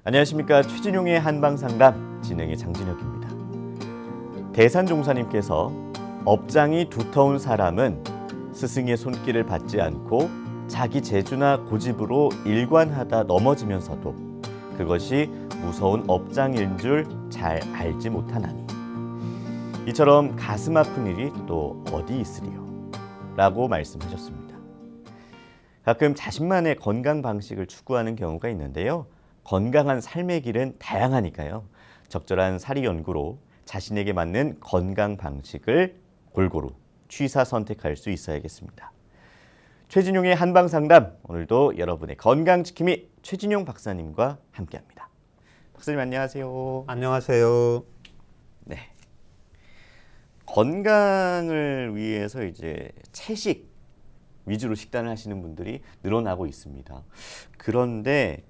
안녕하십니까. 최진용의 한방상담 진행의 장진혁입니다. 대산종사님께서 업장이 두터운 사람은 스승의 손길을 받지 않고 자기 재주나 고집으로 일관하다 넘어지면서도 그것이 무서운 업장인 줄 잘 알지 못하나니 이처럼 가슴 아픈 일이 또 어디 있으리요? 라고 말씀하셨습니다. 가끔 자신만의 건강 방식을 추구하는 경우가 있는데요. 건강한 삶의 길은 다양하니까요. 적절한 사리 연구로 자신에게 맞는 건강 방식을 골고루 취사 선택할 수 있어야겠습니다. 최진용의 한방상담, 오늘도 여러분의 건강지킴이 최진용 박사님과 함께합니다. 박사님 안녕하세요. 안녕하세요. 네. 건강을 위해서 이제 채식 위주로 식단을 하시는 분들이 늘어나고 있습니다. 그런데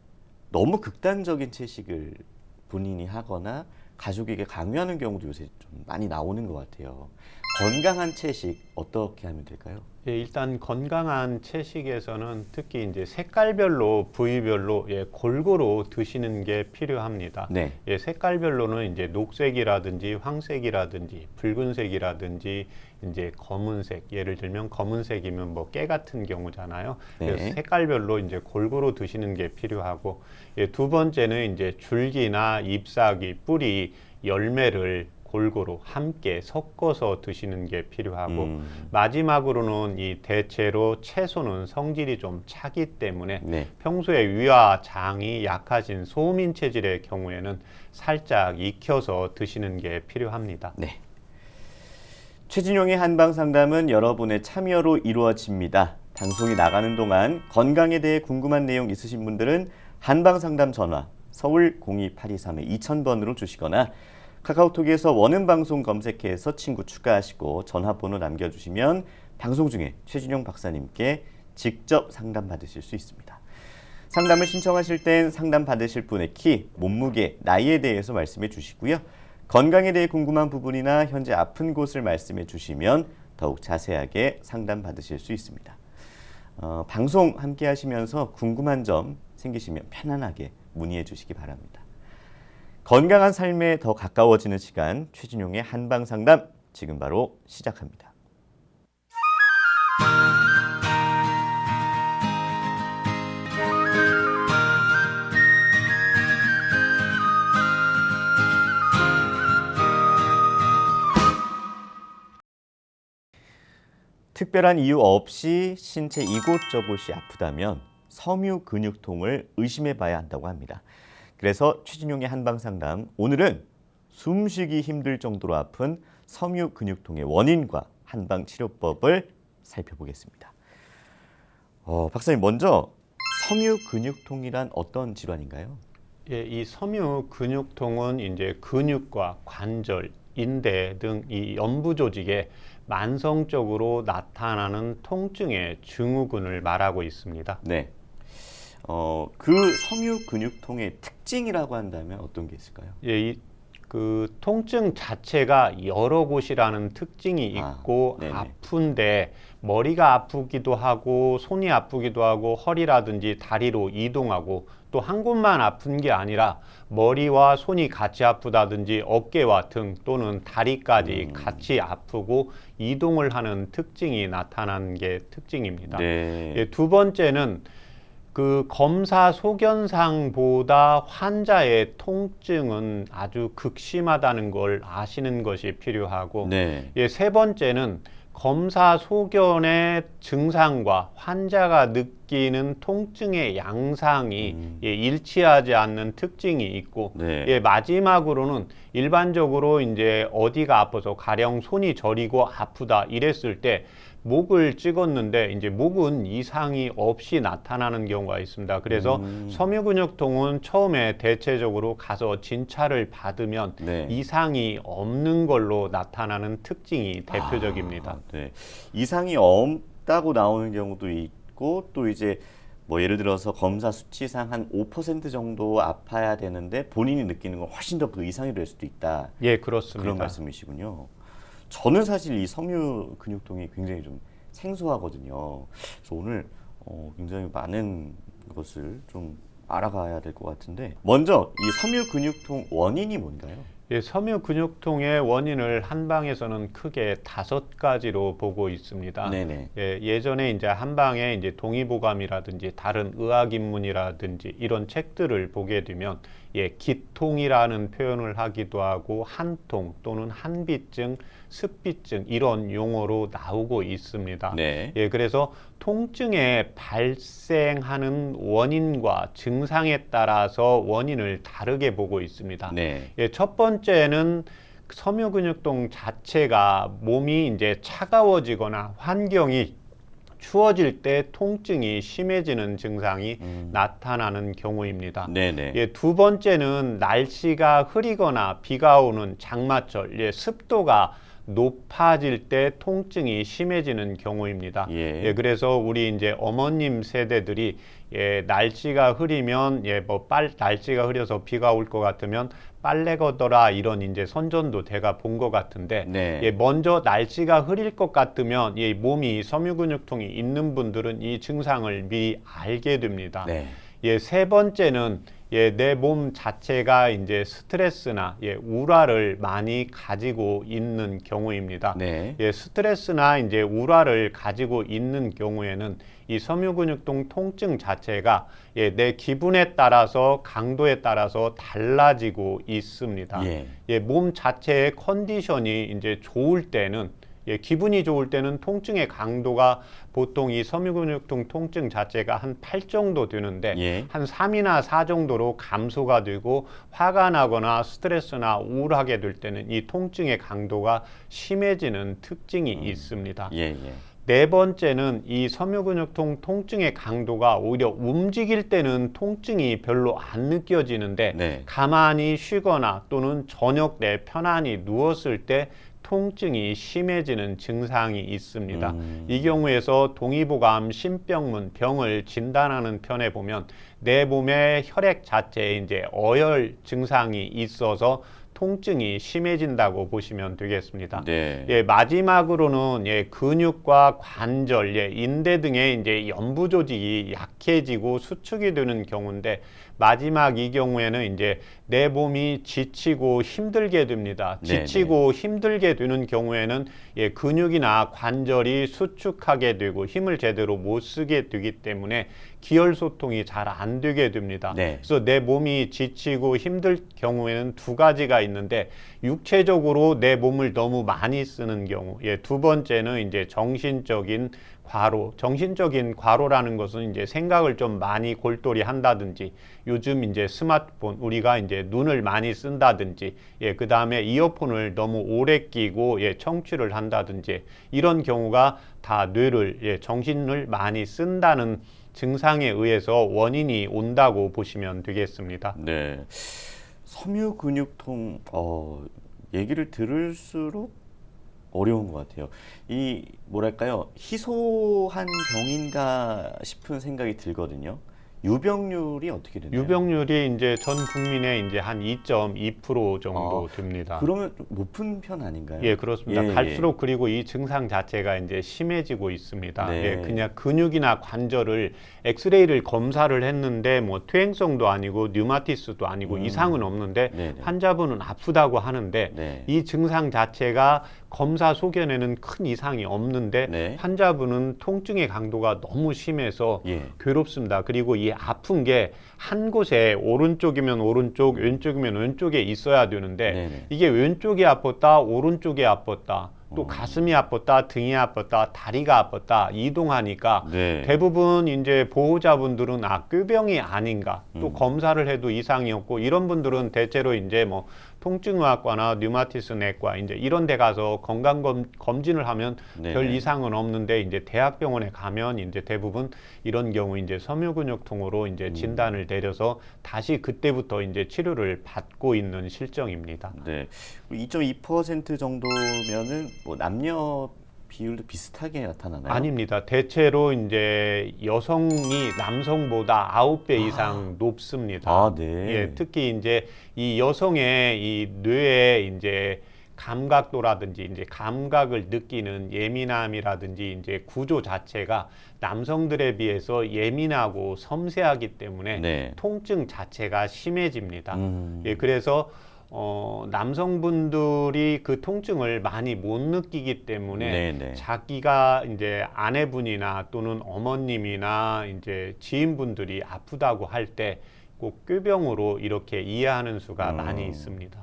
너무 극단적인 채식을 본인이 하거나 가족에게 강요하는 경우도 요새 좀 많이 나오는 것 같아요. 건강한 채식 어떻게 하면 될까요? 예, 일단 건강한 채식에서는 특히 이제 색깔별로 부위별로 골고루 드시는 게 필요합니다. 네. 색깔별로는 이제 녹색이라든지 황색이라든지 붉은색이라든지 이제 검은색, 예를 들면 검은색이면 뭐 깨 같은 경우잖아요. 네. 그래서 색깔별로 이제 골고루 드시는 게 필요하고, 두 번째는 이제 줄기나 잎사귀, 뿌리, 열매를 골고루 함께 섞어서 드시는 게 필요하고, 마지막으로는 이 대체로 채소는 성질이 좀 차기 때문에 네. 평소에 위와 장이 약하신 소민 체질의 경우에는 살짝 익혀서 드시는 게 필요합니다. 네. 최진용의 한방상담은 여러분의 참여로 이루어집니다. 방송이 나가는 동안 건강에 대해 궁금한 내용 있으신 분들은 한방상담 전화 서울 02823-2000번으로 주시거나 카카오톡에서 원음방송 검색해서 친구 추가하시고 전화번호 남겨주시면 방송 중에 최진용 박사님께 직접 상담 받으실 수 있습니다. 상담을 신청하실 땐 상담 받으실 분의 키, 몸무게, 나이에 대해서 말씀해 주시고요. 건강에 대해 궁금한 부분이나 현재 아픈 곳을 말씀해 주시면 더욱 자세하게 상담 받으실 수 있습니다. 방송 함께 하시면서 궁금한 점 생기시면 편안하게 문의해 주시기 바랍니다. 건강한 삶에 더 가까워지는 시간, 최진용의 한방상담 지금 바로 시작합니다. 특별한 이유 없이 신체 이곳저곳이 아프다면 섬유근육통을 의심해 봐야 한다고 합니다. 그래서 최진용의 한방상담, 오늘은 숨쉬기 힘들 정도로 아픈 섬유근육통의 원인과 한방치료법을 살펴보겠습니다. 박사님, 먼저 섬유근육통이란 어떤 질환인가요? 이 섬유근육통은 이제 근육과 관절, 인대 등 이 연부 조직에 만성적으로 나타나는 통증의 증후군을 말하고 있습니다. 네. 그 섬유근육통의 특징이라고 한다면 어떤 게 있을까요? 그 통증 자체가 여러 곳이라는 특징이 있고 아픈데 머리가 아프기도 하고 손이 아프기도 하고 허리라든지 다리로 이동하고 또 한 곳만 아픈 게 아니라 머리와 손이 같이 아프다든지 어깨와 등 또는 다리까지 같이 아프고 이동을 하는 특징이 나타나는 게 특징입니다. 네. 두 번째는 그 검사 소견상보다 환자의 통증은 아주 극심하다는 걸 아시는 것이 필요하고, 네. 세 번째는 검사 소견의 증상과 환자가 느끼는 통증의 양상이 일치하지 않는 특징이 있고, 네. 마지막으로는 일반적으로 이제 어디가 아파서 가령 손이 저리고 아프다 이랬을 때 목을 찍었는데 이제 목은 이상이 없이 나타나는 경우가 있습니다. 그래서 섬유근육통은 처음에 대체적으로 가서 진찰을 받으면 이상이 없는 걸로 나타나는 특징이 대표적입니다. 네. 이상이 없다고 나오는 경우도 있고 또 이제 뭐 예를 들어서 검사 수치상 한 5% 정도 아파야 되는데 본인이 느끼는 건 훨씬 더 그 이상이 될 수도 있다. 예, 그렇습니다. 그런 말씀이시군요. 저는 사실 이 섬유 근육통이 굉장히 좀 생소하거든요. 그래서 오늘 굉장히 많은 것을 좀 알아가야 될 것 같은데 먼저 이 섬유근육통 원인이 뭔가요? 예, 섬유근육통의 원인을 한방에서는 크게 5가지로 보고 있습니다. 네네. 예, 예전에 이제 한방에 이제 동의보감이라든지 다른 의학입문이라든지 이런 책들을 보게 되면 기통이라는 표현을 하기도 하고 한통 또는 한비증, 습비증 이런 용어로 나오고 있습니다. 네. 예, 그래서 통증의 발생하는 원인과 증상에 따라서 원인을 다르게 보고 있습니다. 네. 예, 첫 번째는 섬유근육통 자체가 몸이 이제 차가워지거나 환경이 추워질 때 통증이 심해지는 증상이 나타나는 경우입니다. 네네. 예, 두 번째는 날씨가 흐리거나 비가 오는 장마철, 습도가 높아질 때 통증이 심해지는 경우입니다. 예. 그래서 우리 이제 어머님 세대들이 날씨가 흐리면 날씨가 흐려서 비가 올 것 같으면 빨래 걷어라 이런 이제 선전도 제가 본 것 같은데 네. 먼저 날씨가 흐릴 것 같으면 몸이 섬유근육통이 있는 분들은 이 증상을 미리 알게 됩니다. 네. 세 번째는 내 몸 자체가 이제 스트레스나 우라를 많이 가지고 있는 경우입니다. 네. 스트레스나 이제 우라를 가지고 있는 경우에는 이 섬유근육통 통증 자체가 내 기분에 따라서 강도에 따라서 달라지고 있습니다. 몸 자체의 컨디션이 이제 좋을 때는 기분이 좋을 때는 통증의 강도가 보통 이 섬유근육통 통증 자체가 한 8 정도 되는데 한 3이나 4 정도로 감소가 되고 화가 나거나 스트레스나 우울하게 될 때는 이 통증의 강도가 심해지는 특징이 있습니다. 네 번째는 이 섬유근육통 통증의 강도가 오히려 움직일 때는 통증이 별로 안 느껴지는데 가만히 쉬거나 또는 저녁 때 편안히 누웠을 때 통증이 심해지는 증상이 있습니다. 이 경우에서 동의보감 신병문 병을 진단하는 편에 보면 내 몸의 혈액 자체에 이제 어혈 증상이 있어서 통증이 심해진다고 보시면 되겠습니다. 마지막으로는 근육과 관절, 인대 등의 이제 연부 조직이 약해지고 수축이 되는 경우인데 마지막 이 경우에는 이제 내 몸이 지치고 힘들게 됩니다. 지치고 힘들게 되는 경우에는 근육이나 관절이 수축하게 되고 힘을 제대로 못 쓰게 되기 때문에 기혈 소통이 잘 안 되게 됩니다. 그래서 내 몸이 지치고 힘들 경우에는 2가지가 있는데 육체적으로 내 몸을 너무 많이 쓰는 경우, 두 번째는 이제 정신적인 과로. 정신적인 과로라는 것은 이제 생각을 좀 많이 골똘히 한다든지 요즘 이제 스마트폰 우리가 이제 눈을 많이 쓴다든지 그 다음에 이어폰을 너무 오래 끼고 청취를 한다든지 이런 경우가 다 뇌를 정신을 많이 쓴다는 증상에 의해서 원인이 온다고 보시면 되겠습니다. 네. 섬유근육통 얘기를 들을수록 어려운 것 같아요. 이 뭐랄까요, 희소한 병인가 싶은 생각이 들거든요. 유병률이 어떻게 되나요? 유병률이 이제 전 국민의 이제 한 2.2% 정도 됩니다. 그러면 좀 높은 편 아닌가요? 그렇습니다. 갈수록 그리고 이 증상 자체가 이제 심해지고 있습니다. 그냥 근육이나 관절을 엑스레이를 검사를 했는데 뭐 퇴행성도 아니고 류마티스도 아니고 이상은 없는데 환자분은 아프다고 하는데 이 증상 자체가 검사 소견에는 큰 이상이 없는데 환자분은 통증의 강도가 너무 심해서 괴롭습니다. 그리고 이 아픈 게 한 곳에 오른쪽이면 오른쪽, 왼쪽이면 왼쪽에 있어야 되는데 이게 왼쪽이 아팠다, 오른쪽이 아팠다, 또 가슴이 아팠다, 등이 아팠다, 다리가 아팠다 이동하니까 대부분 이제 보호자분들은 꾀병이 아닌가, 또 검사를 해도 이상이 없고 이런 분들은 대체로 이제 뭐 통증의학과나 류마티스 내과 이제 이런 데 가서 건강 검진을 하면 별 이상은 없는데 이제 대학병원에 가면 이제 대부분 이런 경우 이제 섬유근육통으로 이제 진단을 내려서 다시 그때부터 이제 치료를 받고 있는 실정입니다. 2.2% 정도면은 뭐 남녀 비율도 비슷하게 나타나나요? 아닙니다. 대체로 이제 여성이 남성보다 9배 이상 높습니다. 특히 이제 이 여성의 이 뇌에 이제 감각도라든지 이제 감각을 느끼는 예민함이라든지 이제 구조 자체가 남성들에 비해서 예민하고 섬세하기 때문에 네. 통증 자체가 심해집니다. 예, 그래서 남성분들이 그 통증을 많이 못 느끼기 때문에 네네. 자기가 이제 아내분이나 또는 어머님이나 이제 지인분들이 아프다고 할 때 꼭 꾀병으로 이렇게 이해하는 수가 많이 있습니다.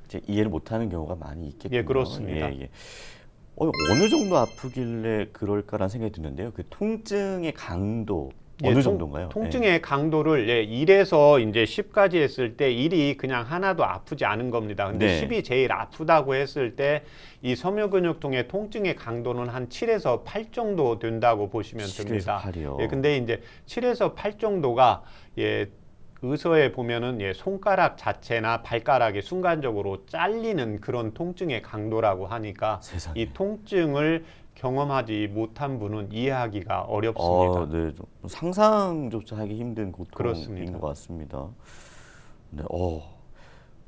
이제 이해를 못하는 경우가 많이 있겠군요. 예, 그렇습니다. 예, 예. 어느 정도 아프길래 그럴까라는 생각이 드는데요. 그 통증의 강도 어느 정도인가요? 통증의 강도를 1에서 이제 10까지 했을 때 1이 그냥 하나도 아프지 않은 겁니다. 근데 네. 10이 제일 아프다고 했을 때 이 섬유근육통의 통증의 강도는 한 7에서 8 정도 된다고 보시면 7에서 됩니다. 8이요. 예, 근데 이제 7에서 8 정도가 의서에 보면은 손가락 자체나 발가락이 순간적으로 잘리는 그런 통증의 강도라고 하니까 세상에. 이 통증을 경험하지 못한 분은 이해하기가 어렵습니다. 네, 좀 상상조차 하기 힘든 고통인 그렇습니다. 것 같습니다. 네,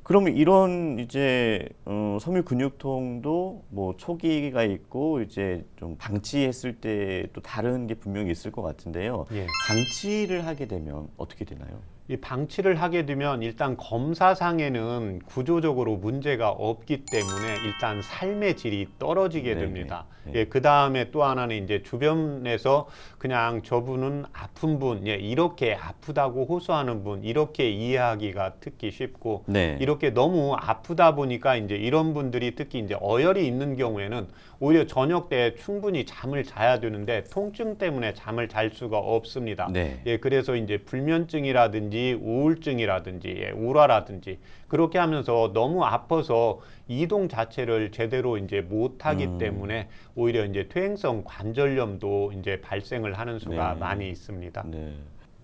그러면 이런 이제 섬유 근육통도 뭐 초기가 있고 이제 좀 방치했을 때 또 다른 게 분명히 있을 것 같은데요. 예. 방치를 하게 되면 어떻게 되나요? 이 방치를 하게 되면 일단 검사상에는 구조적으로 문제가 없기 때문에 일단 삶의 질이 떨어지게 네네. 됩니다. 네. 예, 그 다음에 또 하나는 이제 주변에서 그냥 저분은 아픈 분, 이렇게 아프다고 호소하는 분, 이렇게 이해하기가 특히 쉽고, 네. 이렇게 너무 아프다 보니까 이제 이런 분들이 특히 이제 어혈이 있는 경우에는 오히려 저녁 때 충분히 잠을 자야 되는데 통증 때문에 잠을 잘 수가 없습니다. 네. 예, 그래서 이제 불면증이라든지 우울증이라든지 우라라든지 그렇게 하면서 너무 아파서 이동 자체를 제대로 이제 못하기 때문에 오히려 이제 퇴행성 관절염도 이제 발생을 하는 수가 네. 많이 있습니다. 네.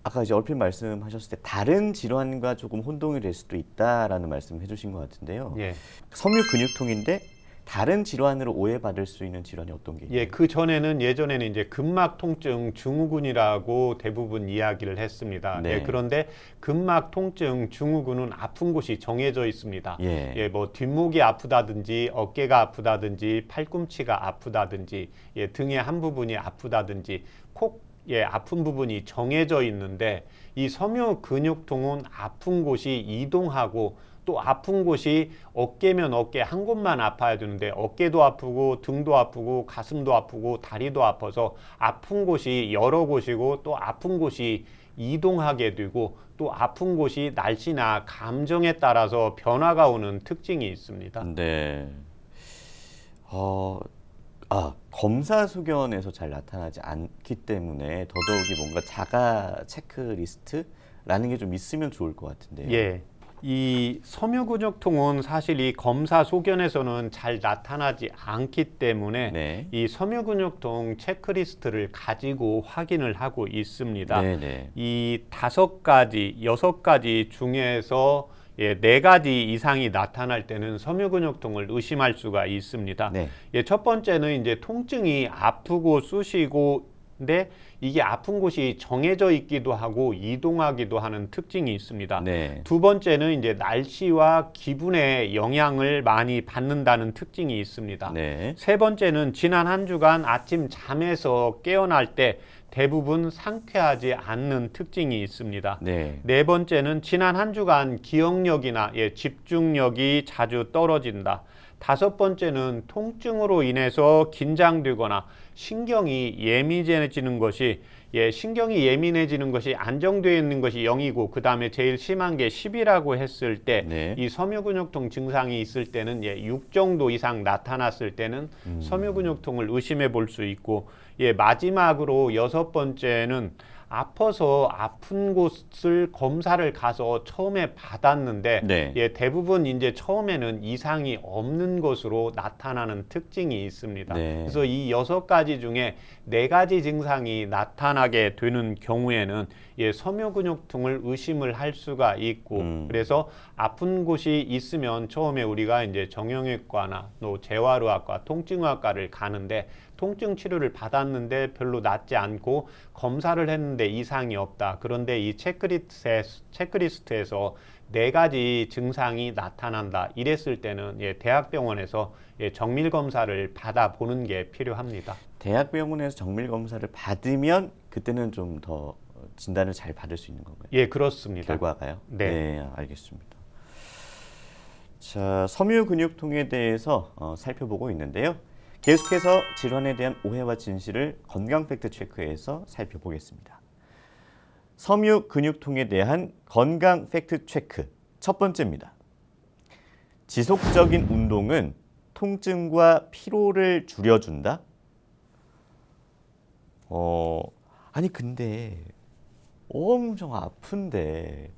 아까 이제 얼핏 말씀하셨을 때 다른 질환과 조금 혼동이 될 수도 있다라는 말씀을 해주신 것 같은데요. 예. 섬유 근육통인데 다른 질환으로 오해받을 수 있는 질환이 어떤 게 있나요? 예, 예전에는 이제 근막 통증 증후군이라고 대부분 이야기를 했습니다. 네. 예, 그런데 근막 통증 증후군은 아픈 곳이 정해져 있습니다. 예. 뭐 뒷목이 아프다든지 어깨가 아프다든지 팔꿈치가 아프다든지 등의 한 부분이 아프다든지 아픈 부분이 정해져 있는데 이 섬유 근육통은 아픈 곳이 이동하고 또 아픈 곳이 어깨면 어깨 한 곳만 아파야 되는데 어깨도 아프고 등도 아프고 가슴도 아프고 다리도 아파서 아픈 곳이 여러 곳이고 또 아픈 곳이 이동하게 되고 또 아픈 곳이 날씨나 감정에 따라서 변화가 오는 특징이 있습니다. 네. 검사 소견에서 잘 나타나지 않기 때문에 더더욱이 뭔가 자가 체크리스트라는 게 좀 있으면 좋을 것 같은데요. 예. 이 섬유근육통은 사실 이 검사 소견에서는 잘 나타나지 않기 때문에 네. 이 섬유근육통 체크리스트를 가지고 확인을 하고 있습니다. 네네. 이 5가지, 6가지 중에서 4가지 이상이 나타날 때는 섬유근육통을 의심할 수가 있습니다. 네. 첫 번째는 이제 통증이 아프고 쑤시고 근데 이게 아픈 곳이 정해져 있기도 하고 이동하기도 하는 특징이 있습니다. 네. 두 번째는 이제 날씨와 기분의 영향을 많이 받는다는 특징이 있습니다. 네. 세 번째는 지난 한 주간 아침 잠에서 깨어날 때 대부분 상쾌하지 않는 특징이 있습니다. 네. 네 번째는 지난 한 주간 기억력이나 집중력이 자주 떨어진다. 다섯 번째는 통증으로 인해서 긴장되거나 신경이 예민해지는 것이 안정되어 있는 것이 0이고 그 다음에 제일 심한 게 10이라고 했을 때 이 섬유근육통 증상이 있을 때는 6 정도 이상 나타났을 때는 섬유근육통을 의심해 볼 수 있고 마지막으로 6번째는 아파서 아픈 곳을 검사를 가서 처음에 받았는데 대부분 이제 처음에는 이상이 없는 것으로 나타나는 특징이 있습니다. 그래서 이 6가지 중에 4가지 증상이 나타나게 되는 경우에는 섬유근육통을 의심을 할 수가 있고 그래서 아픈 곳이 있으면 처음에 우리가 이제 정형외과나 또 재활의학과, 통증의학과를 가는데 통증 치료를 받았는데 별로 낫지 않고 검사를 했는데 이상이 없다. 그런데 이 체크리스트에서 네 가지 증상이 나타난다 이랬을 때는 대학병원에서 정밀 검사를 받아보는 게 필요합니다. 대학병원에서 정밀 검사를 받으면 그때는 좀 더 진단을 잘 받을 수 있는 건가요? 예, 그렇습니다. 결과가요? 네. 네, 알겠습니다. 자, 섬유근육통에 대해서 살펴보고 있는데요. 계속해서 질환에 대한 오해와 진실을 건강 팩트 체크에서 살펴보겠습니다. 섬유근육통에 대한 건강 팩트 체크 첫 번째입니다. 지속적인 운동은 통증과 피로를 줄여준다? 아니 근데 엄청 아픈데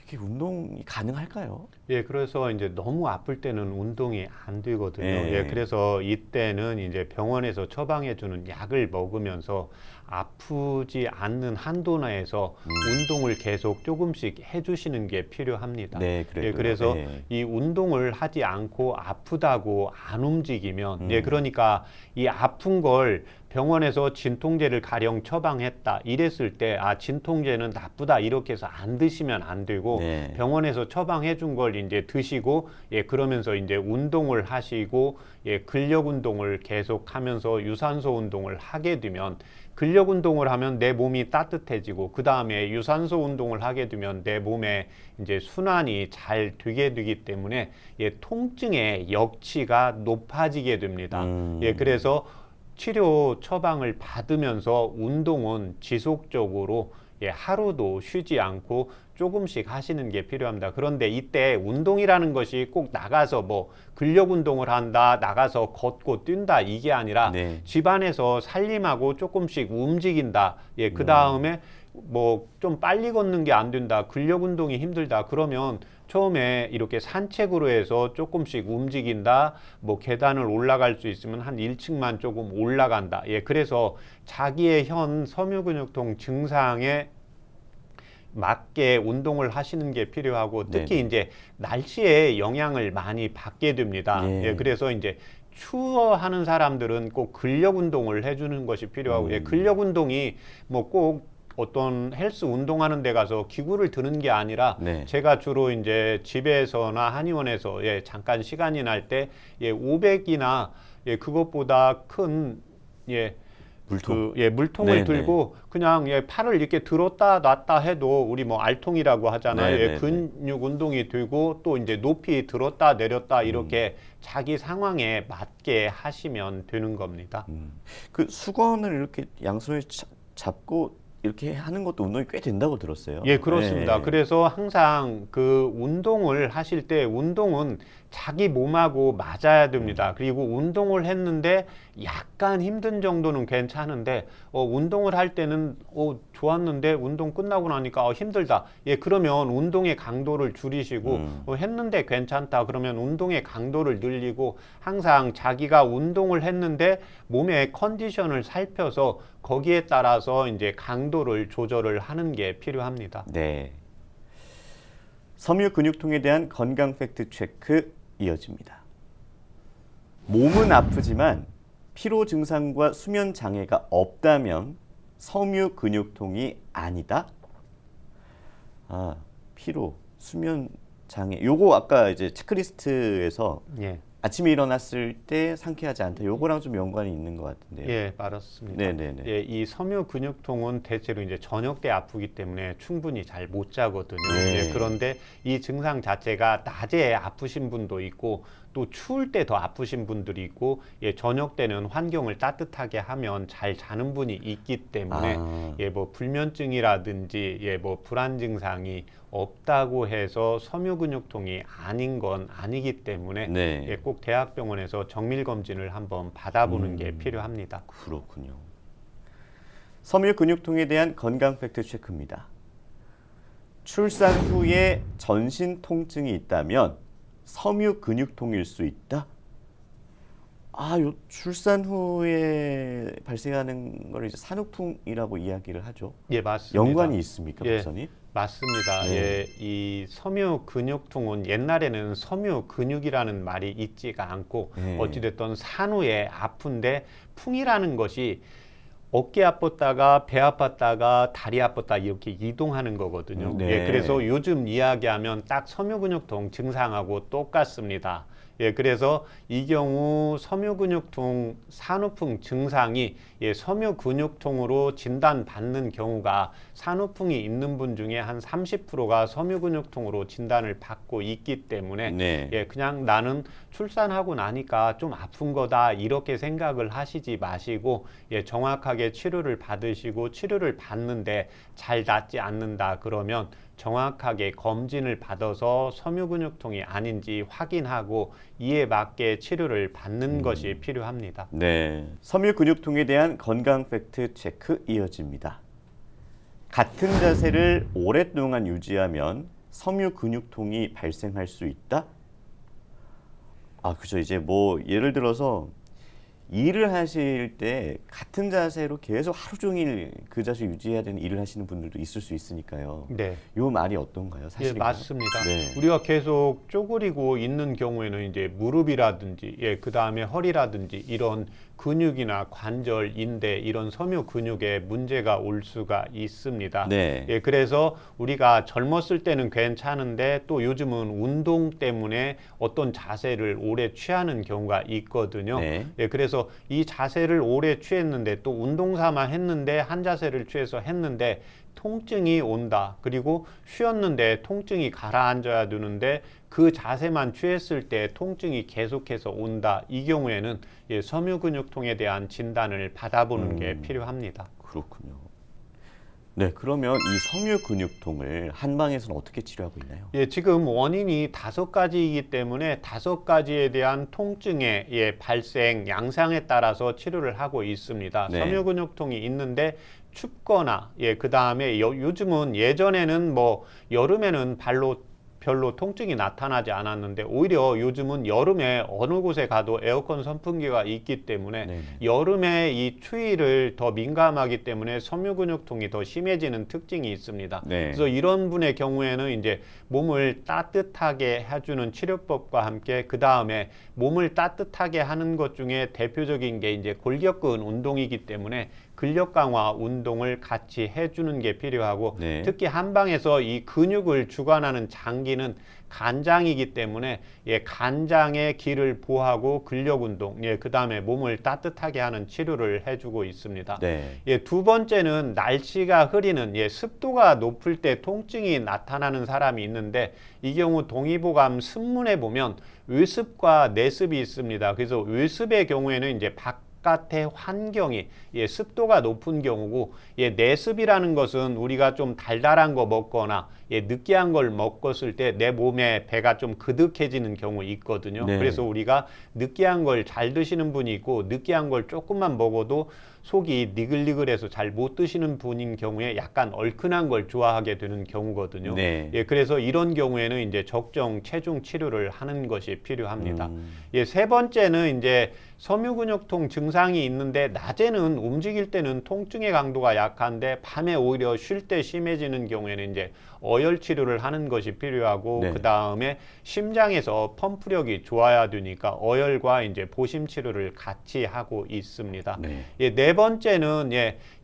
이게 운동이 가능할까요? 예, 그래서 이제 너무 아플 때는 운동이 안 되거든요. 네. 예, 그래서 이때는 이제 병원에서 처방해주는 약을 먹으면서 아프지 않는 한도 내에서 운동을 계속 조금씩 해주시는 게 필요합니다. 네, 그래요. 예, 그래서 네. 이 운동을 하지 않고 아프다고 안 움직이면, 예, 그러니까 이 아픈 걸 병원에서 진통제를 가령 처방했다 이랬을 때 아 진통제는 나쁘다 이렇게 해서 안 드시면 안 되고 네. 병원에서 처방해 준 걸 이제 드시고 그러면서 이제 운동을 하시고 근력 운동을 계속 하면서 유산소 운동을 하게 되면 근력 운동을 하면 내 몸이 따뜻해지고 그 다음에 유산소 운동을 하게 되면 내 몸에 이제 순환이 잘 되게 되기 때문에 통증의 역치가 높아지게 됩니다. 그래서 치료 처방을 받으면서 운동은 지속적으로 하루도 쉬지 않고 조금씩 하시는 게 필요합니다. 그런데 이때 운동이라는 것이 꼭 나가서 뭐 근력 운동을 한다, 나가서 걷고 뛴다 이게 아니라 네. 집안에서 살림하고 조금씩 움직인다. 그 다음에 뭐 좀 빨리 걷는 게 안 된다, 근력 운동이 힘들다 그러면 처음에 이렇게 산책으로 해서 조금씩 움직인다, 뭐 계단을 올라갈 수 있으면 한 1층만 조금 올라간다. 그래서 자기의 현 섬유근육통 증상에 맞게 운동을 하시는 게 필요하고 특히 네네. 이제 날씨에 영향을 많이 받게 됩니다. 그래서 이제 추워하는 사람들은 꼭 근력 운동을 해주는 것이 필요하고 근력 운동이 뭐 꼭 어떤 헬스 운동하는 데 가서 기구를 드는 게 아니라 네. 제가 주로 이제 집에서나 한의원에서 잠깐 시간이 날 때 500이나 그것보다 큰 물통. 물통을 네네. 들고 그냥 팔을 이렇게 들었다 놨다 해도 우리 뭐 알통이라고 하잖아요. 네네네. 근육 운동이 되고 또 이제 높이 들었다 내렸다 이렇게 자기 상황에 맞게 하시면 되는 겁니다. 그 수건을 이렇게 양손에 잡고 이렇게 하는 것도 운동이 꽤 된다고 들었어요. 예, 그렇습니다. 네. 그래서 항상 그 운동을 하실 때 운동은 자기 몸하고 맞아야 됩니다. 그리고 운동을 했는데 약간 힘든 정도는 괜찮은데 운동을 할 때는 좋았는데 운동 끝나고 나니까 힘들다. 그러면 운동의 강도를 줄이시고 했는데 괜찮다. 그러면 운동의 강도를 늘리고 항상 자기가 운동을 했는데 몸의 컨디션을 살펴서 거기에 따라서 이제 강도를 조절을 하는 게 필요합니다. 네. 섬유근육통에 대한 건강 팩트 체크 이어집니다. 몸은 아프지만 피로 증상과 수면 장애가 없다면 섬유근육통이 아니다. 아, 피로, 수면 장애. 요거 아까 이제 체크리스트에서 아침에 일어났을 때 상쾌하지 않다. 요거랑 좀 연관이 있는 것 같은데요. 예, 맞습니다. 네네네. 이 섬유 근육통은 대체로 이제 저녁 때 아프기 때문에 충분히 잘 못 자거든요. 네. 그런데 이 증상 자체가 낮에 아프신 분도 있고 또 추울 때 더 아프신 분들이 있고 저녁 때는 환경을 따뜻하게 하면 잘 자는 분이 있기 때문에 뭐 불면증이라든지 뭐 불안 증상이 없다고 해서 섬유근육통이 아닌 건 아니기 때문에 네. 꼭 대학병원에서 정밀검진을 한번 받아보는 게 필요합니다. 그렇군요. 섬유근육통에 대한 건강 팩트 체크입니다. 출산 후에 전신 통증이 있다면 섬유근육통일 수 있다? 요 출산 후에 발생하는 걸 이제 산후풍이라고 이야기를 하죠. 예, 맞습니다. 연관이 있습니까, 박사님? 맞습니다. 네. 이 섬유 근육통은 옛날에는 섬유 근육이라는 말이 있지가 않고 어찌됐든 산후에 아픈데 풍이라는 것이 어깨 아팠다가 배 아팠다가 다리 아팠다 이렇게 이동하는 거거든요. 네. 예, 그래서 요즘 이야기하면 딱 섬유근육통 증상하고 똑같습니다. 예, 그래서 이 경우 섬유근육통 산후풍 증상이 섬유근육통으로 진단받는 경우가 산후풍이 있는 분 중에 한 30%가 섬유근육통으로 진단을 받고 있기 때문에 네. 그냥 나는 출산하고 나니까 좀 아픈 거다 이렇게 생각을 하시지 마시고 정확하게 치료를 받으시고 치료를 받는데 잘 낫지 않는다 그러면 정확하게 검진을 받아서 섬유근육통이 아닌지 확인하고 이에 맞게 치료를 받는 것이 필요합니다. 네, 섬유근육통에 대한 건강 팩트 체크 이어집니다. 같은 자세를 오랫동안 유지하면 섬유근육통이 발생할 수 있다? 그죠. 이제 뭐 예를 들어서 일을 하실 때 같은 자세로 계속 하루 종일 그 자세 유지해야 되는 일을 하시는 분들도 있을 수 있으니까요. 네. 요 말이 어떤가요? 사실인가요? 맞습니다. 네. 우리가 계속 쪼그리고 있는 경우에는 이제 무릎이라든지 그 다음에 허리라든지 이런 근육이나 관절, 인대 이런 섬유 근육에 문제가 올 수가 있습니다. 네. 그래서 우리가 젊었을 때는 괜찮은데 또 요즘은 운동 때문에 어떤 자세를 오래 취하는 경우가 있거든요. 네. 그래서 이 자세를 오래 취했는데 또 운동 삼아 했는데 한 자세를 취해서 했는데 통증이 온다. 그리고 쉬었는데 통증이 가라앉아야 되는데 그 자세만 취했을 때 통증이 계속해서 온다. 이 경우에는 섬유근육통에 대한 진단을 받아보는 게 필요합니다. 그렇군요. 네, 그러면 이 섬유근육통을 한방에서는 어떻게 치료하고 있나요? 지금 원인이 5가지이기 때문에 5가지에 대한 통증의 발생 양상에 따라서 치료를 하고 있습니다. 네. 섬유근육통이 있는데 춥거나 그 다음에 요즘은 예전에는 뭐 여름에는 별로 통증이 나타나지 않았는데 오히려 요즘은 여름에 어느 곳에 가도 에어컨 선풍기가 있기 때문에 네네. 여름에 이 추위를 더 민감하기 때문에 섬유근육통이 더 심해지는 특징이 있습니다. 네. 그래서 이런 분의 경우에는 이제 몸을 따뜻하게 해주는 치료법과 함께 그 다음에 몸을 따뜻하게 하는 것 중에 대표적인 게 이제 골격근 운동이기 때문에 근력 강화 운동을 같이 해주는 게 필요하고 네. 특히 한방에서 이 근육을 주관하는 장기는 간장이기 때문에 간장의 기를 보하고 근력 운동, 그 다음에 몸을 따뜻하게 하는 치료를 해주고 있습니다. 네. 두 번째는 날씨가 흐리는 습도가 높을 때 통증이 나타나는 사람이 있는데 이 경우 동의보감 신문에 보면 외습과 내습이 있습니다. 그래서 외습의 경우에는 이제 바깥의 환경이 습도가 높은 경우고 내습이라는 것은 우리가 좀 달달한 거 먹거나 느끼한 걸 먹었을 때 내 몸에 배가 좀 그득해지는 경우 있거든요. 네. 그래서 우리가 느끼한 걸 잘 드시는 분이 있고 느끼한 걸 조금만 먹어도 속이 니글니글해서 잘 못 드시는 분인 경우에 약간 얼큰한 걸 좋아하게 되는 경우거든요. 네. 그래서 이런 경우에는 이제 적정 체중 치료를 하는 것이 필요합니다. 세 번째는 이제 섬유근육통 증상이 있는데 낮에는 움직일 때는 통증의 강도가 약한데 밤에 오히려 쉴 때 심해지는 경우에는 이제 어혈 치료를 하는 것이 필요하고 네. 그 다음에 심장에서 펌프력이 좋아야 되니까 어혈과 이제 보심 치료를 같이 하고 있습니다. 네. 네 번째는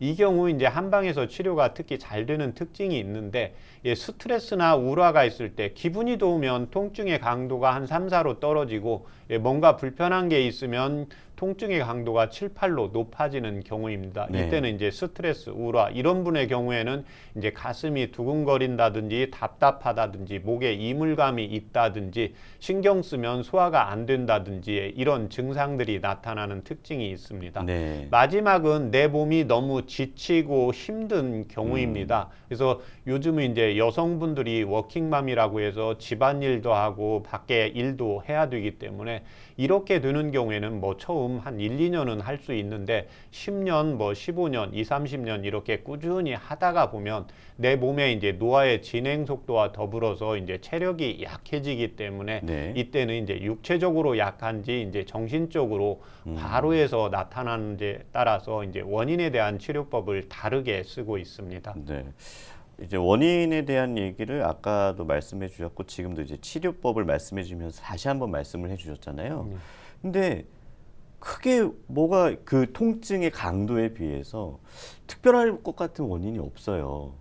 이 경우 이제 한방에서 치료가 특히 잘 되는 특징이 있는데 스트레스나 우라가 있을 때 기분이 좋으면 통증의 강도가 한 3, 4로 떨어지고 뭔가 불편한 게 있으면 통증의 강도가 7, 8로 높아지는 경우입니다. 네. 이때는 이제 스트레스, 우라 이런 분의 경우에는 이제 가슴이 두근거린다든지 답답하다든지 목에 이물감이 있다든지 신경 쓰면 소화가 안 된다든지 이런 증상들이 나타나는 특징이 있습니다. 네. 마지막은 내 몸이 너무 지치고 힘든 경우입니다. 그래서 요즘은 이제 여성분들이 워킹맘이라고 해서 집안일도 하고 밖에 일도 해야 되기 때문에 이렇게 되는 경우에는 뭐 처음 한 1, 2년은 할 수 있는데 10년, 뭐 15년, 20, 30년 이렇게 꾸준히 하다가 보면 내 몸에 이제 노화의 진행 속도와 더불어서 이제 체력이 약해지기 때문에 네. 이때는 이제 육체적으로 약한지 이제 정신적으로 과로해서 나타나는지에 따라서 이제 원인에 대한 치료법을 다르게 쓰고 있습니다. 네. 이제 원인에 대한 얘기를 아까도 말씀해 주셨고 지금도 이제 치료법을 말씀해 주면서 다시 한번 말씀을 해 주셨잖아요. 근데 크게 뭐가 그 통증의 강도에 비해서 특별할 것 같은 원인이 없어요.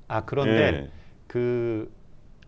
아, 그런데 그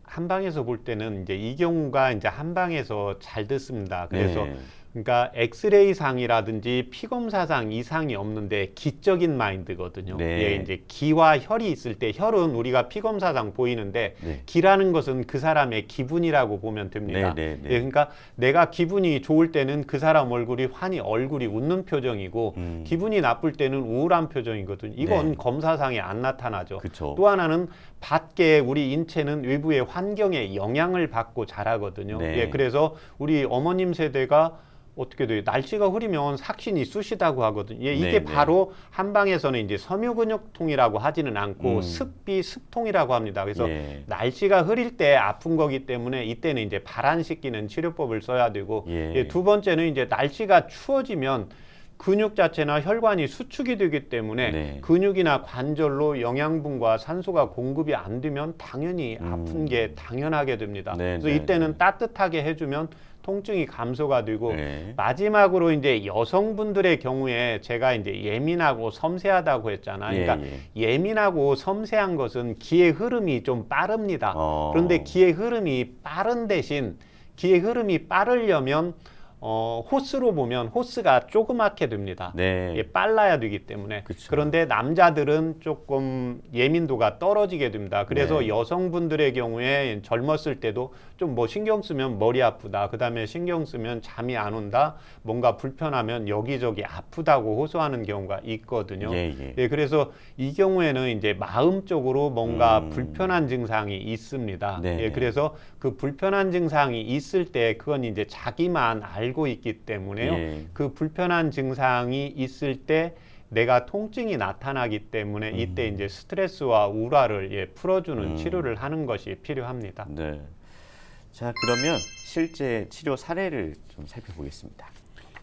한방에서 볼 때는 이제 이 경우가 이제 한방에서 잘 듣습니다. 그래서 그러니까 엑스레이 상이라든지 피 검사상 이상이 없는데 기적인 마인드거든요. 예, 이제 기와 혈이 있을 때 혈은 우리가 피 검사상 보이는데 기라는 것은 그 사람의 기분이라고 보면 됩니다. 예, 그러니까 내가 기분이 좋을 때는 그 사람 얼굴이 환히 얼굴이 웃는 표정이고 기분이 나쁠 때는 우울한 표정이거든요. 이건 검사상에 안 나타나죠. 그쵸. 또 하나는 밖에 우리 인체는 외부의 환경에 영향을 받고 자라거든요. 예, 그래서 우리 어머님 세대가 어떻게 돼요? 날씨가 흐리면 삭신이 쑤시다고 하거든요. 예, 이게 바로 한방에서는 이제 섬유근육통이라고 하지는 않고 습비 습통이라고 합니다. 그래서 날씨가 흐릴 때 아픈 거기 때문에 이때는 이제 발안시키는 치료법을 써야 되고 예, 두 번째는 이제 날씨가 추워지면 근육 자체나 혈관이 수축이 되기 때문에 근육이나 관절로 영양분과 산소가 공급이 안 되면 당연히 아픈 게 당연하게 됩니다. 그래서 이때는 따뜻하게 해주면 통증이 감소가 되고 마지막으로 이제 여성분들의 경우에 제가 이제 예민하고 섬세하다고 했잖아요. 그러니까 예민하고 섬세한 것은 기의 흐름이 좀 빠릅니다. 그런데 기의 흐름이 빠른 대신 기의 흐름이 빠르려면 호스로 보면 호스가 조그맣게 됩니다. 예, 빨라야 되기 때문에. 그쵸. 그런데 남자들은 조금 예민도가 떨어지게 됩니다. 그래서 여성분들의 경우에 젊었을 때도 좀 뭐 신경 쓰면 머리 아프다. 그 다음에 신경 쓰면 잠이 안 온다. 뭔가 불편하면 여기저기 아프다고 호소하는 경우가 있거든요. 예, 그래서 이 경우에는 이제 마음적으로 뭔가 불편한 증상이 있습니다. 예, 그래서 그 불편한 증상이 있을 때 그건 이제 자기만 알고 있기 때문에요. 그 불편한 증상이 있을 때 내가 통증이 나타나기 때문에 이때 이제 스트레스와 우울화를 풀어주는 치료를 하는 것이 필요합니다. 네. 자, 그러면 실제 치료 사례를 좀 살펴보겠습니다.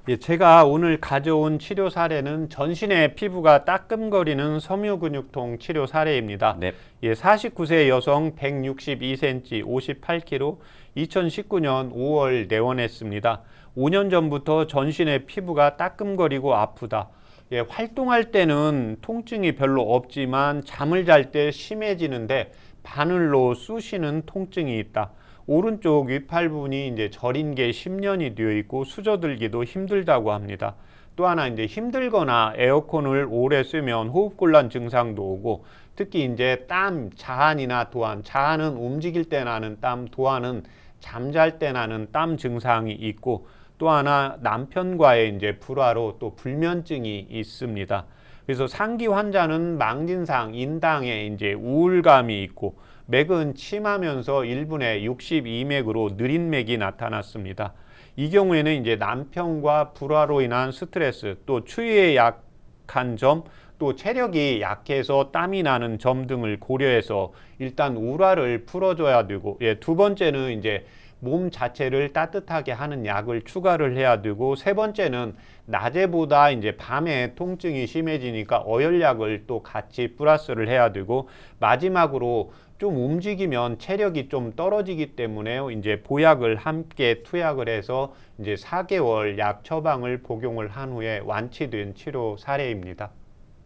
예, 제가 오늘 가져온 치료 사례는 전신의 피부가 따끔거리는 섬유근육통 치료 사례입니다. 예, 49세 여성 162cm 58kg 2019년 5월 내원했습니다. 5년 전부터 전신의 피부가 따끔거리고 아프다. 예, 활동할 때는 통증이 별로 없지만 잠을 잘 때 심해지는데 바늘로 쑤시는 통증이 있다. 오른쪽 윗팔 부분이 이제 저린 게 10년이 되어 있고 수저들기도 힘들다고 합니다. 또 하나 이제 힘들거나 에어컨을 오래 쐬면 호흡곤란 증상도 오고 특히 이제 땀, 자한이나 도한, 자한은 움직일 때 나는 땀, 도한은 잠잘 때 나는 땀 증상이 있고 또 하나 남편과의 이제 불화로 또 불면증이 있습니다. 그래서 상기 환자는 망진상, 인당에 이제 우울감이 있고 맥은 침하면서 1분에 62맥으로 느린 맥이 나타났습니다. 이 경우에는 이제 남편과 불화로 인한 스트레스, 또 추위에 약한 점, 또 체력이 약해서 땀이 나는 점 등을 고려해서 일단 우울화를 풀어줘야 되고, 예, 두 번째는 이제 몸 자체를 따뜻하게 하는 약을 추가를 해야 되고, 세 번째는 낮에보다 이제 밤에 통증이 심해지니까 어혈약을 또 같이 플러스를 해야 되고, 마지막으로 좀 움직이면 체력이 좀 떨어지기 때문에 이제 보약을 함께 투약을 해서 이제 4개월 약 처방을 복용을 한 후에 완치된 치료 사례입니다.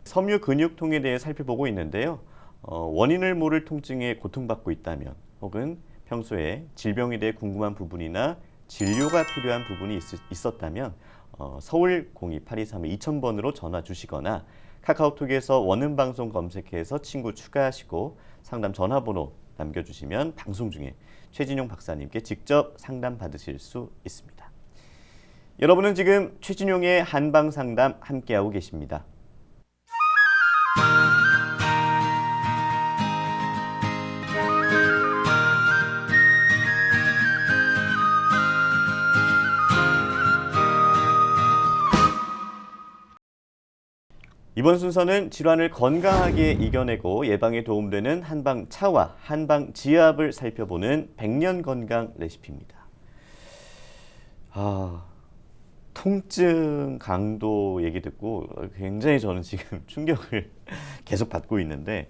섬유 근육통에 대해 살펴보고 있는데요. 원인을 모를 통증에 고통받고 있다면 혹은 평소에 질병에 대해 궁금한 부분이나 진료가 필요한 부분이 있었다면 서울 02-8232-2000번으로 전화 주시거나 카카오톡에서 원음방송 검색해서 친구 추가하시고 상담 전화번호 남겨주시면 방송 중에 최진용 박사님께 직접 상담 받으실 수 있습니다. 여러분은 지금 최진용의 한방상담 함께하고 계십니다. 이번 순서는 질환을 건강하게 이겨내고 예방에 도움되는 한방 차와 한방 지압을 살펴보는 백년 건강 레시피입니다. 통증 강도 얘기 듣고 굉장히 저는 지금 충격을 계속 받고 있는데,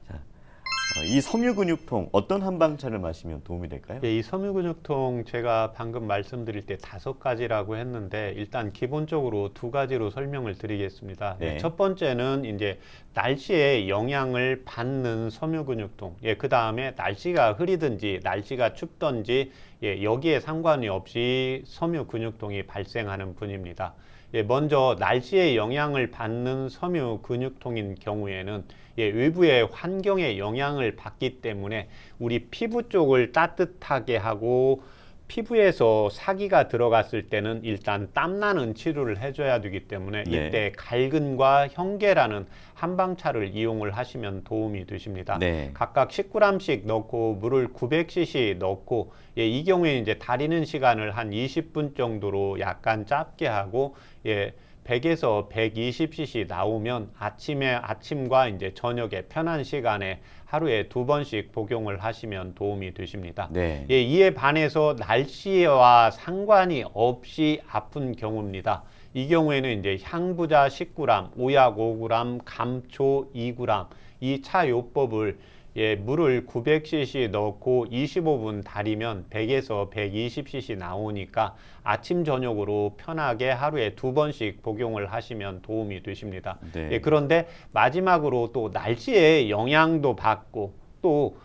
자, 이 섬유근육통 어떤 한방차를 마시면 도움이 될까요? 이 섬유근육통 제가 방금 말씀드릴 때 5가지라고 했는데 일단 기본적으로 2가지로 설명을 드리겠습니다. 네. 첫 번째는 이제 날씨에 영향을 받는 섬유근육통. 그 다음에 날씨가 흐리든지 날씨가 춥든지 여기에 상관이 없이 섬유근육통이 발생하는 분입니다. 먼저 날씨의 영향을 받는 섬유근육통인 경우에는 외부의 환경의 영향을 받기 때문에 우리 피부 쪽을 따뜻하게 하고 피부에서 사기가 들어갔을 때는 일단 땀나는 치료를 해줘야 되기 때문에 네. 이때 갈근과 현계라는 한방차를 이용을 하시면 도움이 되십니다. 네. 각각 10g씩 넣고 물을 900cc 넣고 이 경우에 이제 다리는 시간을 한 20분 정도로 약간 짧게 하고 100에서 120cc 나오면 아침과 이제 저녁에 편한 시간에 하루에 2번씩 복용을 하시면 도움이 되십니다. 네. 이에 반해서 날씨와 상관이 없이 아픈 경우입니다. 이 경우에는 이제 향부자 10g, 오약 5g, 감초 2g 이 차요법을 물을 900cc 넣고 25분 달이면 100에서 120cc 나오니까 아침 저녁으로 편하게 하루에 2번씩 복용을 하시면 도움이 되십니다. 네. 그런데 마지막으로 또 날씨의 영향도 받고 또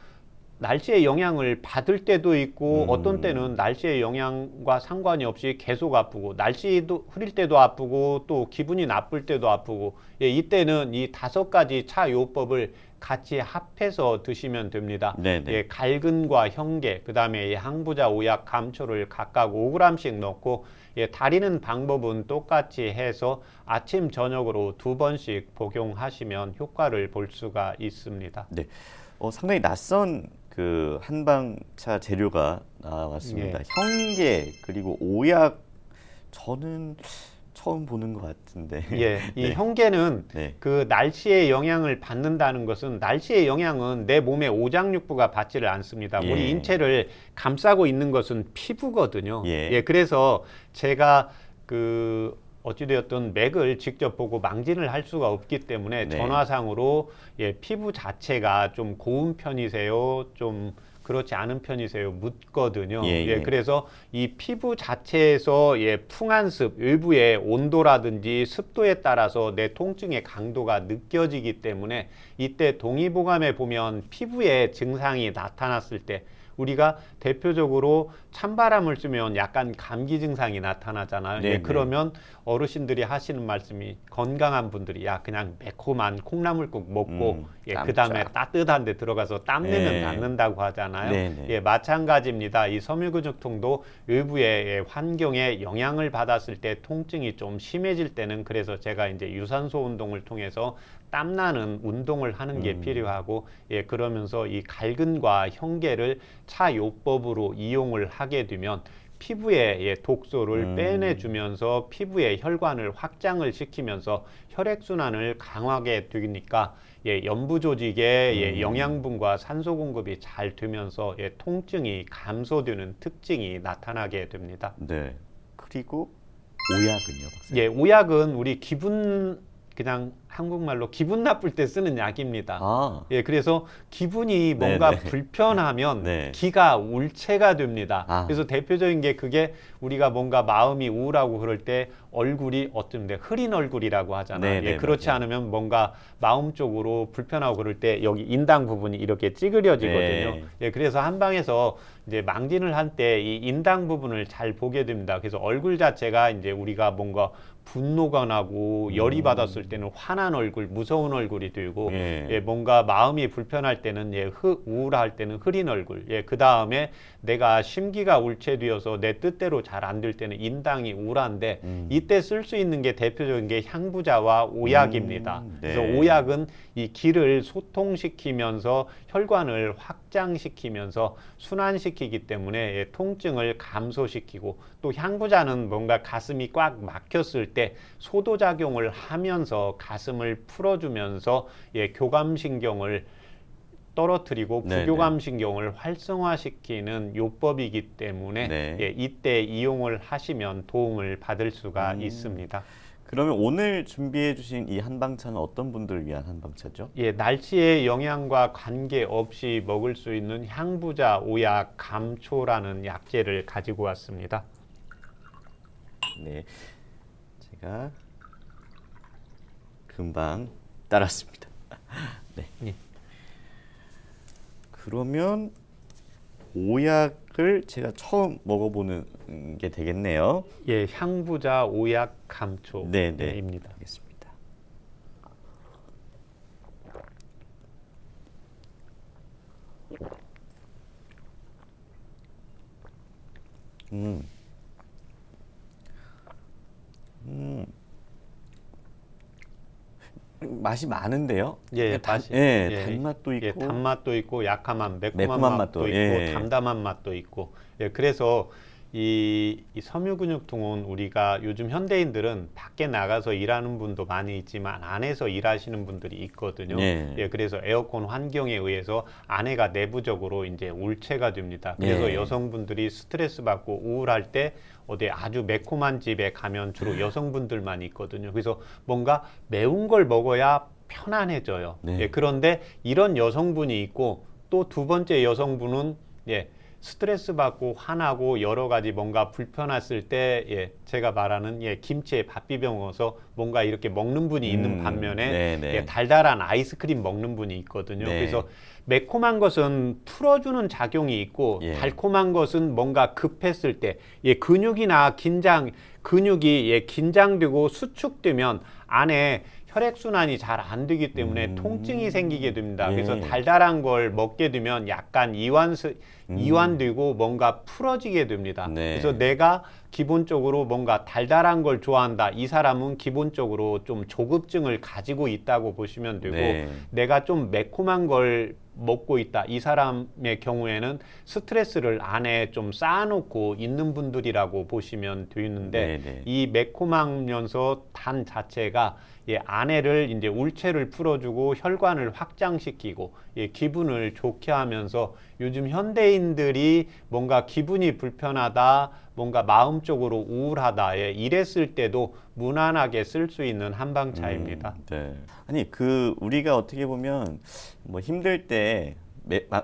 날씨의 영향을 받을 때도 있고 어떤 때는 날씨의 영향과 상관이 없이 계속 아프고 날씨도 흐릴 때도 아프고 또 기분이 나쁠 때도 아프고 이때는 이 5가지 차요법을 같이 합해서 드시면 됩니다. 갈근과 현계, 그 다음에 항부자, 오약, 감초를 각각 5g씩 넣고 다리는 방법은 똑같이 해서 아침, 저녁으로 2번씩 복용하시면 효과를 볼 수가 있습니다. 네, 상당히 낯선 그 한방차 재료가 나왔습니다. 현계 그리고 오약 저는 처음 보는 것 같은데. 이 현계는 그 날씨의 영향을 받는다는 것은 날씨의 영향은 내 몸의 오장육부가 받지를 않습니다. 우리 인체를 감싸고 있는 것은 피부거든요. 그래서 제가 어찌되었든 맥을 직접 보고 망진을 할 수가 없기 때문에 전화상으로 피부 자체가 좀 고운 편이세요? 좀 그렇지 않은 편이세요? 묻거든요. 그래서 이 피부 자체에서 풍한습, 외부의 온도라든지 습도에 따라서 내 통증의 강도가 느껴지기 때문에 이때 동의보감에 보면 피부에 증상이 나타났을 때 우리가 대표적으로 찬바람을 쐬면 약간 감기 증상이 나타나잖아요. 그러면 어르신들이 하시는 말씀이 건강한 분들이 그냥 매콤한 콩나물국 먹고 그 다음에 따뜻한 데 들어가서 땀내면 낫는다고 하잖아요. 마찬가지입니다. 이 섬유근육통도 외부의 환경에 영향을 받았을 때 통증이 좀 심해질 때는 그래서 제가 이제 유산소 운동을 통해서 땀나는 운동을 하는 게 필요하고 그러면서 이 갈근과 현계를 차요법으로 이용을 하게 되면 피부의 독소를 빼내주면서 피부의 혈관을 확장을 시키면서 혈액순환을 강하게 되니까 연부 조직에 영양분과 산소 공급이 잘 되면서 통증이 감소되는 특징이 나타나게 됩니다. 네. 그리고 오약은요, 박사님? 오약은 우리 그냥 한국말로 기분 나쁠 때 쓰는 약입니다. 그래서 기분이 뭔가 불편하면 기가 울체가 됩니다. 그래서 대표적인 게 그게 우리가 뭔가 마음이 우울하고 그럴 때 얼굴이 어떤데 흐린 얼굴이라고 하잖아요. 그렇지 않으면 뭔가 마음 쪽으로 불편하고 그럴 때 여기 인당 부분이 이렇게 찌그려지거든요. 그래서 한방에서 이제 망진을 할 때 이 인당 부분을 잘 보게 됩니다. 그래서 얼굴 자체가 이제 우리가 뭔가 분노가 나고 열이 받았을 때는 화난 얼굴, 무서운 얼굴이 되고 뭔가 마음이 불편할 때는 우울할 때는 흐린 얼굴, 그 다음에 내가 심기가 울체되어서 내 뜻대로 잘 안 될 때는 인당이 우울한데 이때 쓸 수 있는 게 대표적인 게 향부자와 오약입니다. 그래서 오약은 이 기를 소통시키면서 혈관을 확장시키면서 순환시키기 때문에 통증을 감소시키고 또 향부자는 뭔가 가슴이 꽉 막혔을 때 소도작용을 하면서 가슴을 풀어주면서 교감신경을 떨어뜨리고 부교감신경을 활성화시키는 요법이기 때문에 이때 이용을 하시면 도움을 받을 수가 있습니다. 그러면 오늘 준비해 주신 이 한방차는 어떤 분들을 위한 한방차죠? 예, 날씨의 영향과 관계없이 먹을 수 있는 향부자 오약 감초라는 약재를 가지고 왔습니다. 네, 제가 금방 따랐습니다. 네. 예. 그러면 오약을 제가 처음 먹어보는 게 되겠네요. 예, 향부자 오약 감초입니다. 네네. 알겠습니다. 음. 맛이 많은데요? 예, 맛이 단맛도 있고, 예, 단맛도 있고 약한 맛, 매콤한 매콤한 맛도 맛도, 있고 예. 담담한 맛도 있고. 예, 그래서 이 섬유근육통은 우리가 요즘 현대인들은 밖에 나가서 일하는 분도 많이 있지만 안에서 일하시는 분들이 있거든요. 예. 예, 그래서 에어컨 환경에 의해서 안에가 내부적으로 이제 울체가 됩니다. 그래서 예. 여성분들이 스트레스 받고 우울할 때 어디 아주 매콤한 집에 가면 주로 여성분들만 있거든요. 그래서 뭔가 매운 걸 먹어야 편안해져요. 네. 예, 그런데 이런 여성분이 있고 또 두 번째 여성분은 예, 스트레스 받고 화나고 여러 가지 뭔가 불편했을 때 예, 제가 말하는 예, 김치에 밥 비벼 먹어서 뭔가 이렇게 먹는 분이 있는 반면에 네네. 예, 달달한 아이스크림 먹는 분이 있거든요. 네. 그래서 매콤한 것은 풀어주는 작용이 있고 예. 달콤한 것은 뭔가 급했을 때 예, 근육이나 근육이 예, 긴장되고 수축되면 안에 혈액순환이 잘 안 되기 때문에 통증이 생기게 됩니다. 예. 그래서 달달한 걸 먹게 되면 약간 이완되고 뭔가 풀어지게 됩니다. 네. 그래서 내가 기본적으로 뭔가 달달한 걸 좋아한다. 이 사람은 기본적으로 좀 조급증을 가지고 있다고 보시면 되고 네. 내가 좀 매콤한 걸 먹고 있다. 이 사람의 경우에는 스트레스를 안에 좀 쌓아놓고 있는 분들이라고 보시면 되는데 네네. 이 매콤하면서 단 자체가 예, 안에를 이제 울체를 풀어주고 혈관을 확장시키고 예, 기분을 좋게 하면서 요즘 현대인들이 뭔가 기분이 불편하다, 뭔가 마음적으로 우울하다, 예, 이랬을 때도 무난하게 쓸 수 있는 한방차입니다. 네. 아니 우리가 어떻게 보면 뭐 힘들 때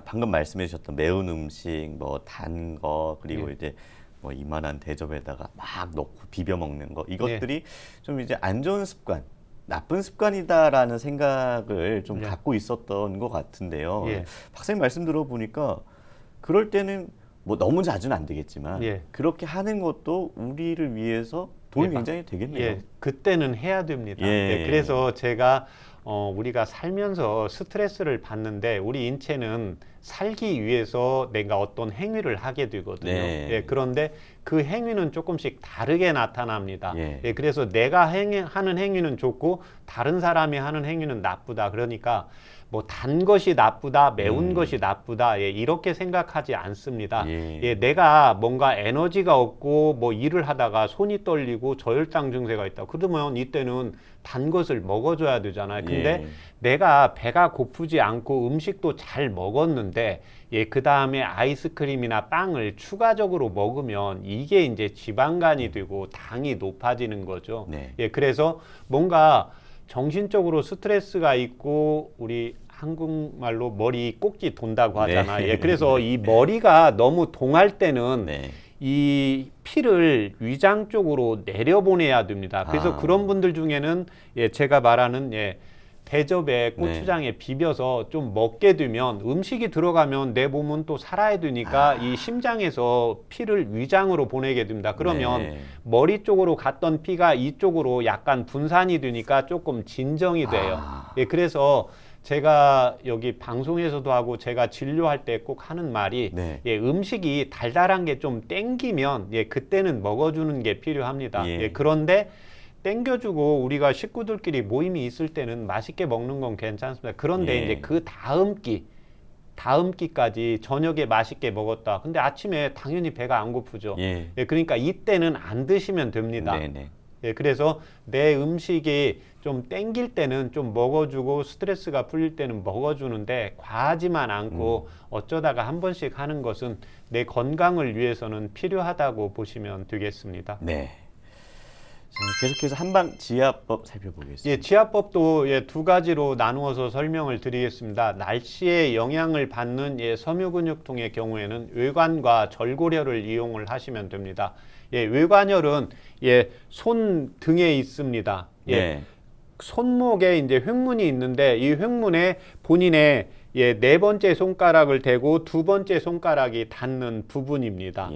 방금 말씀해 주셨던 매운 음식, 뭐 단 거 그리고 이제 뭐 이만한 대접에다가 막 넣고 비벼 먹는 거 이것들이 좀 이제 안 좋은 습관, 나쁜 습관이다라는 생각을 좀 갖고 있었던 것 같은데요. 예. 박사님 말씀 들어보니까 그럴 때는 뭐 너무 자주는 안 되겠지만 예. 그렇게 하는 것도 우리를 위해서 도움이 예, 굉장히 되겠네요. 예, 그때는 해야 됩니다. 예. 예, 그래서 제가 우리가 살면서 스트레스를 받는데 우리 인체는 살기 위해서 내가 어떤 행위를 하게 되거든요. 네. 예, 그런데 그 행위는 조금씩 다르게 나타납니다. 예. 예, 그래서 내가 하는 행위는 좋고 다른 사람이 하는 행위는 나쁘다. 그러니까 뭐 단 것이 나쁘다, 매운 것이 나쁘다, 예, 이렇게 생각하지 않습니다. 예. 예, 내가 뭔가 에너지가 없고 뭐 일을 하다가 손이 떨리고 저혈당 증세가 있다. 그러면 이때는 단 것을 먹어줘야 되잖아요. 근데 예. 내가 배가 고프지 않고 음식도 잘 먹었는데 예, 그 다음에 아이스크림이나 빵을 추가적으로 먹으면 이게 이제 지방간이 되고 당이 높아지는 거죠. 네. 예, 그래서 뭔가 정신적으로 스트레스가 있고 우리 한국말로 머리 꼭지 돈다고 하잖아. 네. 예, 그래서 이 머리가 너무 동할 때는 네. 이 피를 위장 쪽으로 내려보내야 됩니다. 그래서 그런 분들 중에는 예, 제가 말하는 예, 대접에 고추장에 비벼서 좀 먹게 되면 음식이 들어가면 내 몸은 또 살아야 되니까 이 심장에서 피를 위장으로 보내게 됩니다. 그러면 네. 머리 쪽으로 갔던 피가 이쪽으로 약간 분산이 되니까 조금 진정이 돼요. 예, 그래서 제가 여기 방송에서도 하고 제가 진료할 때 꼭 하는 말이 네. 예, 음식이 달달한 게 좀 땡기면 예, 그때는 먹어주는 게 필요합니다. 예. 예, 그런데 땡겨주고 우리가 식구들끼리 모임이 있을 때는 맛있게 먹는 건 괜찮습니다. 그런데 예. 이제 그 다음 끼까지 저녁에 맛있게 먹었다. 근데 아침에 당연히 배가 안 고프죠. 예. 예, 그러니까 이때는 안 드시면 됩니다. 네네. 예, 그래서 내 음식이 좀 땡길 때는 좀 먹어주고 스트레스가 풀릴 때는 먹어주는데 과하지만 않고 어쩌다가 한 번씩 하는 것은 내 건강을 위해서는 필요하다고 보시면 되겠습니다. 네. 자, 계속해서 한방 지압법 살펴보겠습니다. 예, 지압법도 두 가지로 나누어서 설명을 드리겠습니다. 날씨에 영향을 받는 섬유근육통의 경우에는 외관과 절골혈을 이용을 하시면 됩니다. 외관혈은 손 등에 있습니다. 네. 손목에 이제 횡문이 있는데 이 횡문에 본인의 네 번째 손가락을 대고 두 번째 손가락이 닿는 부분입니다.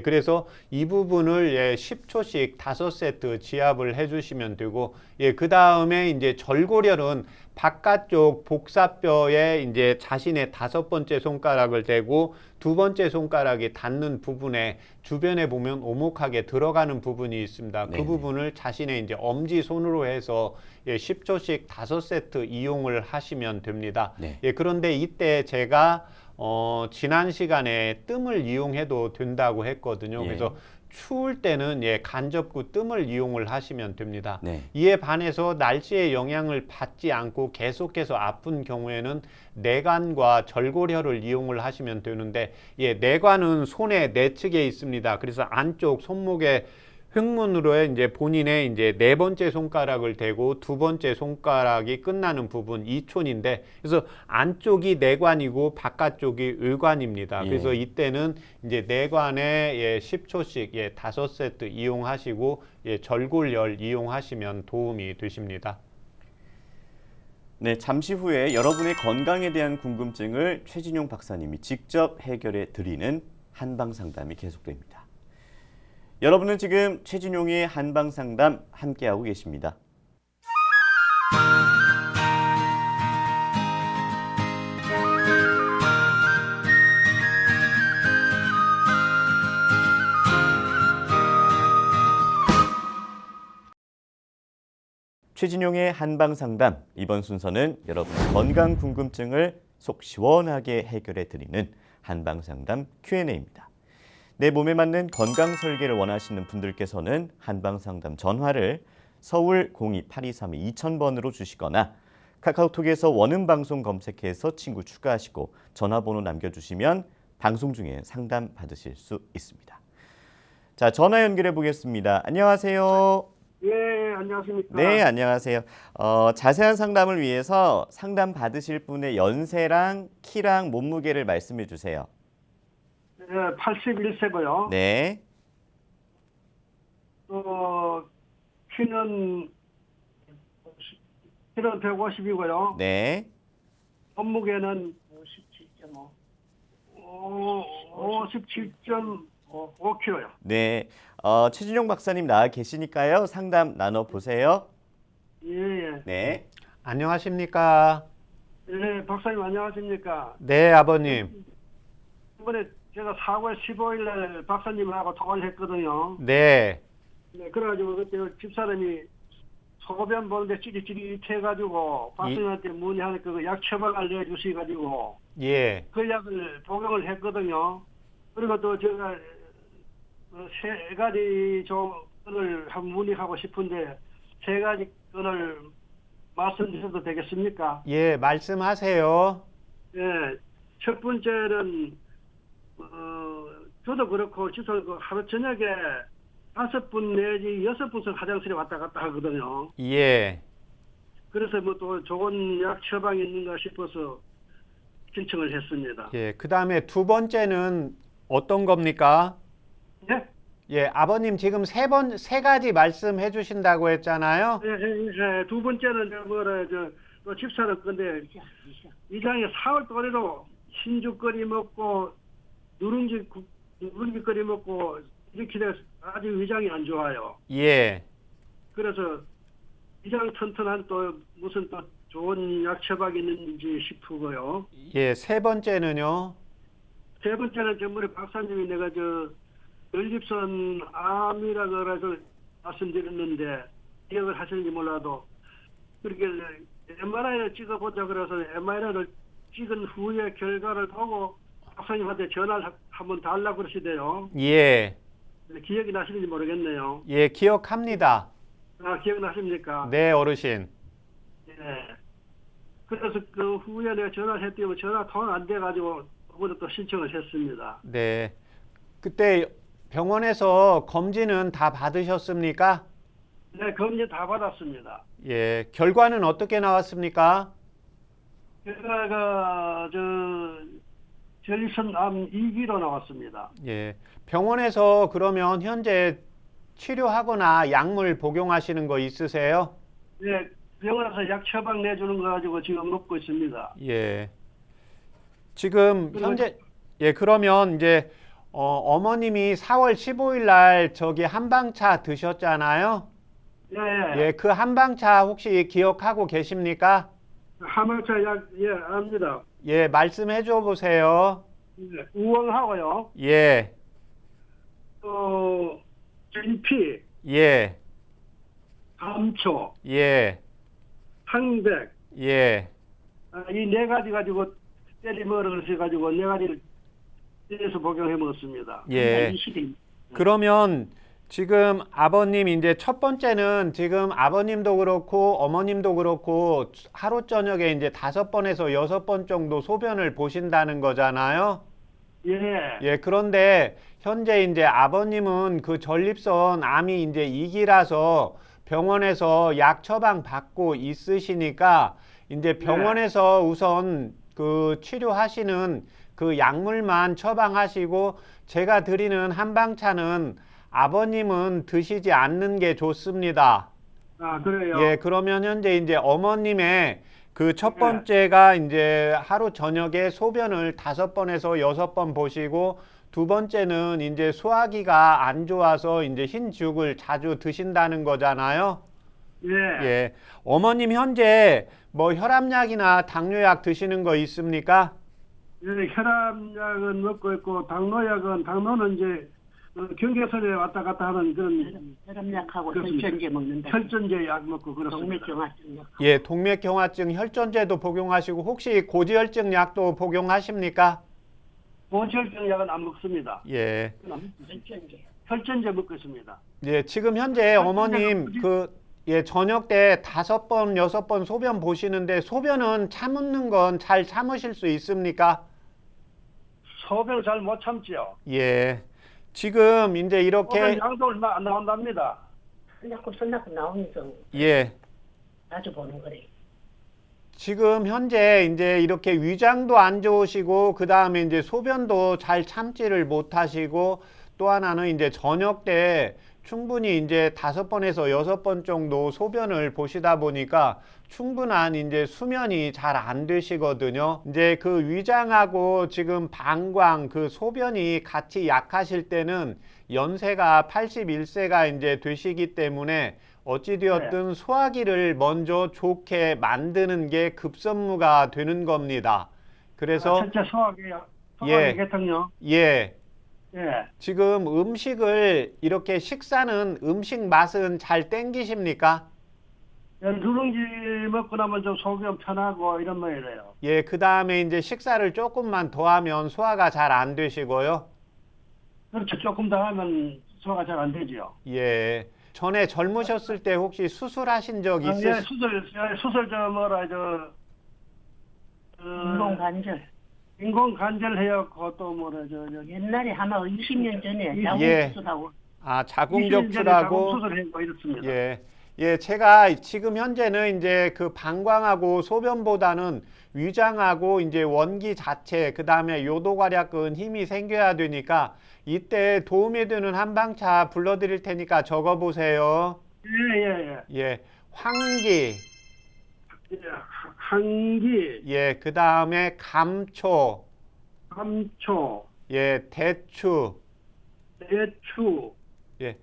그래서 이 부분을 10초씩 5세트 지압을 해주시면 되고, 그 다음에 이제 절골혈은 바깥쪽 복사뼈에 이제 자신의 5번째 손가락을 대고 두 번째 손가락이 닿는 부분에 주변에 보면 오목하게 들어가는 부분이 있습니다. 그 부분을 자신의 이제 엄지 손으로 해서 10초씩 5세트 이용을 하시면 됩니다. 그런데 이때 제가 지난 시간에 뜸을 이용해도 된다고 했거든요. 그래서 추울 때는 간접구 뜸을 이용을 하시면 됩니다. 이에 반해서 날씨의 영향을 받지 않고 계속해서 아픈 경우에는 내관과 절골혈을 이용을 하시면 되는데, 내관은 손의 내측에 있습니다. 그래서 안쪽 손목에 횡문으로 이제 본인의 이제 네 번째 손가락을 대고 두 번째 손가락이 끝나는 부분 이촌인데, 그래서 안쪽이 내관이고 바깥쪽이 외관입니다. 그래서 이때는 이제 내관에 10초씩 5세트 이용하시고 절골열 이용하시면 도움이 되십니다. 네, 잠시 후에 여러분의 건강에 대한 궁금증을 최진용 박사님이 직접 해결해 드리는 한방 상담이 계속됩니다. 여러분은 지금 최진용의 한방 상담 함께하고 계십니다. 최진용의 한방 상담, 이번 순서는 여러분의 건강 궁금증을 속 시원하게 해결해 드리는 한방 상담 Q&A입니다. 내 몸에 맞는 건강 설계를 원하시는 분들께서는 한방 상담 전화를 서울 02-8232-2000번으로 주시거나 카카오톡에서 원음 방송 검색해서 친구 추가하시고 전화번호 남겨주시면 방송 중에 상담 받으실 수 있습니다. 자, 전화 연결해 보겠습니다. 안녕하세요. 예, 안녕하십니까. 네, 안녕하세요. 자세한 상담을 위해서 상담 받으실 분의 연세랑 키랑 몸무게를 말씀해 주세요. 네, 81세고요. 네. 키는 150이고요. 네. 몸무게는 57.5kg요. 네. 최진용 박사님 나와 계시니까요. 상담 나눠보세요. 예. 네. 안녕하십니까? 네, 박사님 안녕하십니까. 네, 아버님. 이번에 제가 4월 15일 날 박사님하고 통화를 했거든요. 네. 네, 그래가지고 그때 집사람이 소변 보는데 찌릿찌릿해가지고 박사님한테 문의하니까 그 약 처방을 내주셔가지고 그 약을 복용을 했거든요. 그리고 또 제가 세 가지 조건을 한번 문의하고 싶은데 세 가지 건을 말씀드려도 되겠습니까? 예, 말씀하세요. 예, 첫 번째는 저도 그렇고 집사도 하루 저녁에 5분 내지 6분씩 화장실에 왔다 갔다 하거든요. 예. 그래서 뭐 또 좋은 약 처방이 있는가 싶어서 신청을 했습니다. 예, 그 다음에 두 번째는 어떤 겁니까? 예? 예, 아버님 지금 세 가지 말씀해 주신다고 했잖아요. 예, 두 번째는 또 집사람 건데 이장이 4월 또래로 신죽거리 먹고 누룽지거리 먹고 이렇게 돼서 아주 위장이 안 좋아요. 예. 그래서 위장 튼튼한 또 무슨 또 좋은 약 처방이 있는지 싶고요. 예, 세 번째는요. 세 번째는 전번에 박사님이 내가 연립선 암이라 그래서 말씀드렸는데 기억을 하시는지 몰라도 그렇게 MRI를 찍어보자 그래서 MRI를 찍은 후에 결과를 보고 박사님한테 전화를 한번 달라고 그러시대요. 예. 기억이 나시는지 모르겠네요. 예, 기억합니다. 아, 기억나십니까? 네, 어르신. 예. 그래서 그 후에 내가 전화를 했더니 전화 통화 안 돼가지고 그번에 또 신청을 했습니다. 네. 그때 병원에서 검진은 다 받으셨습니까? 네, 검진 다 받았습니다. 예, 결과는 어떻게 나왔습니까? 결과가 전립선암 2기로 나왔습니다. 예, 병원에서 그러면 현재 치료하거나 약물 복용하시는 거 있으세요? 네, 병원에서 약 처방 내주는 거 가지고 지금 먹고 있습니다. 예. 지금 현재 그러면 이제 어머님이 4월 15일 날 저기 한방차 드셨잖아요. 예, 예, 그 한방차 혹시 기억하고 계십니까? 하마차 약, 예, 압니다. 예, 말씀해 줘 보세요. 예, 우엉하고요. 예. 또 진피, 예. 감초, 예. 항백, 예. 이 네 가지 가지고 때리 먹으라 그래서 가지고 네 가지를 때려서 복용해 먹었습니다. 예. 그러면 지금 아버님 이제 첫 번째는 지금 아버님도 그렇고 어머님도 그렇고 하루 저녁에 이제 5번에서 6번 정도 소변을 보신다는 거잖아요. 예. 예, 그런데 현재 이제 아버님은 그 전립선 암이 이제 2기라서 병원에서 약 처방 받고 있으시니까 이제 병원에서 우선 그 치료하시는 그 약물만 처방하시고 제가 드리는 한방차는 아버님은 드시지 않는 게 좋습니다. 아, 그래요? 예, 그러면 현재 이제 어머님의 그 첫 번째가 이제 하루 저녁에 소변을 5번에서 6번 보시고 두 번째는 이제 소화기가 안 좋아서 이제 흰 죽을 자주 드신다는 거잖아요. 예. 예. 어머님 현재 뭐 혈압약이나 당뇨약 드시는 거 있습니까? 예, 혈압약은 먹고 있고 당뇨는 이제 경계선에 왔다 갔다 하는 그런 혈압약하고 혈전제 먹는다. 혈전제 약 먹고 그렇습니다. 동맥경화증 약. 예, 동맥경화증 혈전제도 복용하시고 혹시 고지혈증 약도 복용하십니까? 고지혈증 약은 안 먹습니다. 예. 혈전제. 혈전제 먹고 있습니다. 예, 지금 현재 어머님 예, 저녁 때 5번, 6번 소변 보시는데 소변은 참는 건 잘 참으실 수 있습니까? 소변 잘 못 참지요. 예. 지금 이제 이렇게 소변 양도 얼마 안 나온답니다. 손잡고 나오면서 예. 자주 보는 거래. 지금 현재 이제 이렇게 위장도 안 좋으시고 그다음에 이제 소변도 잘 참지를 못하시고 또 하나는 이제 저녁 때 충분히 이제 5번에서 6번 정도 소변을 보시다 보니까 충분한 이제 수면이 잘 안 되시거든요. 이제 그 위장하고 지금 방광 그 소변이 같이 약하실 때는 연세가 81세가 이제 되시기 때문에 어찌되었든 소화기를 먼저 좋게 만드는 게 급선무가 되는 겁니다. 그래서 첫째 소화기 예. 계통요. 예. 예. 지금 음식을 이렇게 식사는 음식 맛은 잘 땡기십니까? 누룽지 먹고 나면 좀 속이 좀 편하고 이런 모양이래요. 예, 그 다음에 이제 식사를 조금만 더 하면 소화가 잘 안 되시고요. 그렇죠. 조금 더 하면 소화가 잘 안 되지요. 예. 전에 젊으셨을 때 혹시 수술하신 적 예, 있으세요? 수술 인공관절. 인공관절 해갖고 또 옛날에 아마 20년 전에 예. 자궁수술하고. 아, 자궁적출하고. 수술하고 이렇습니다. 예. 예, 제가 지금 현재는 이제 그 방광하고 소변보다는 위장하고 이제 원기 자체, 그 다음에 요도괄약근 힘이 생겨야 되니까 이때 도움이 되는 한방차 불러드릴 테니까 적어보세요. 예. 예, 황기, 예, 한기, 예, 그 다음에 감초, 감초, 예, 대추, 대추, 예,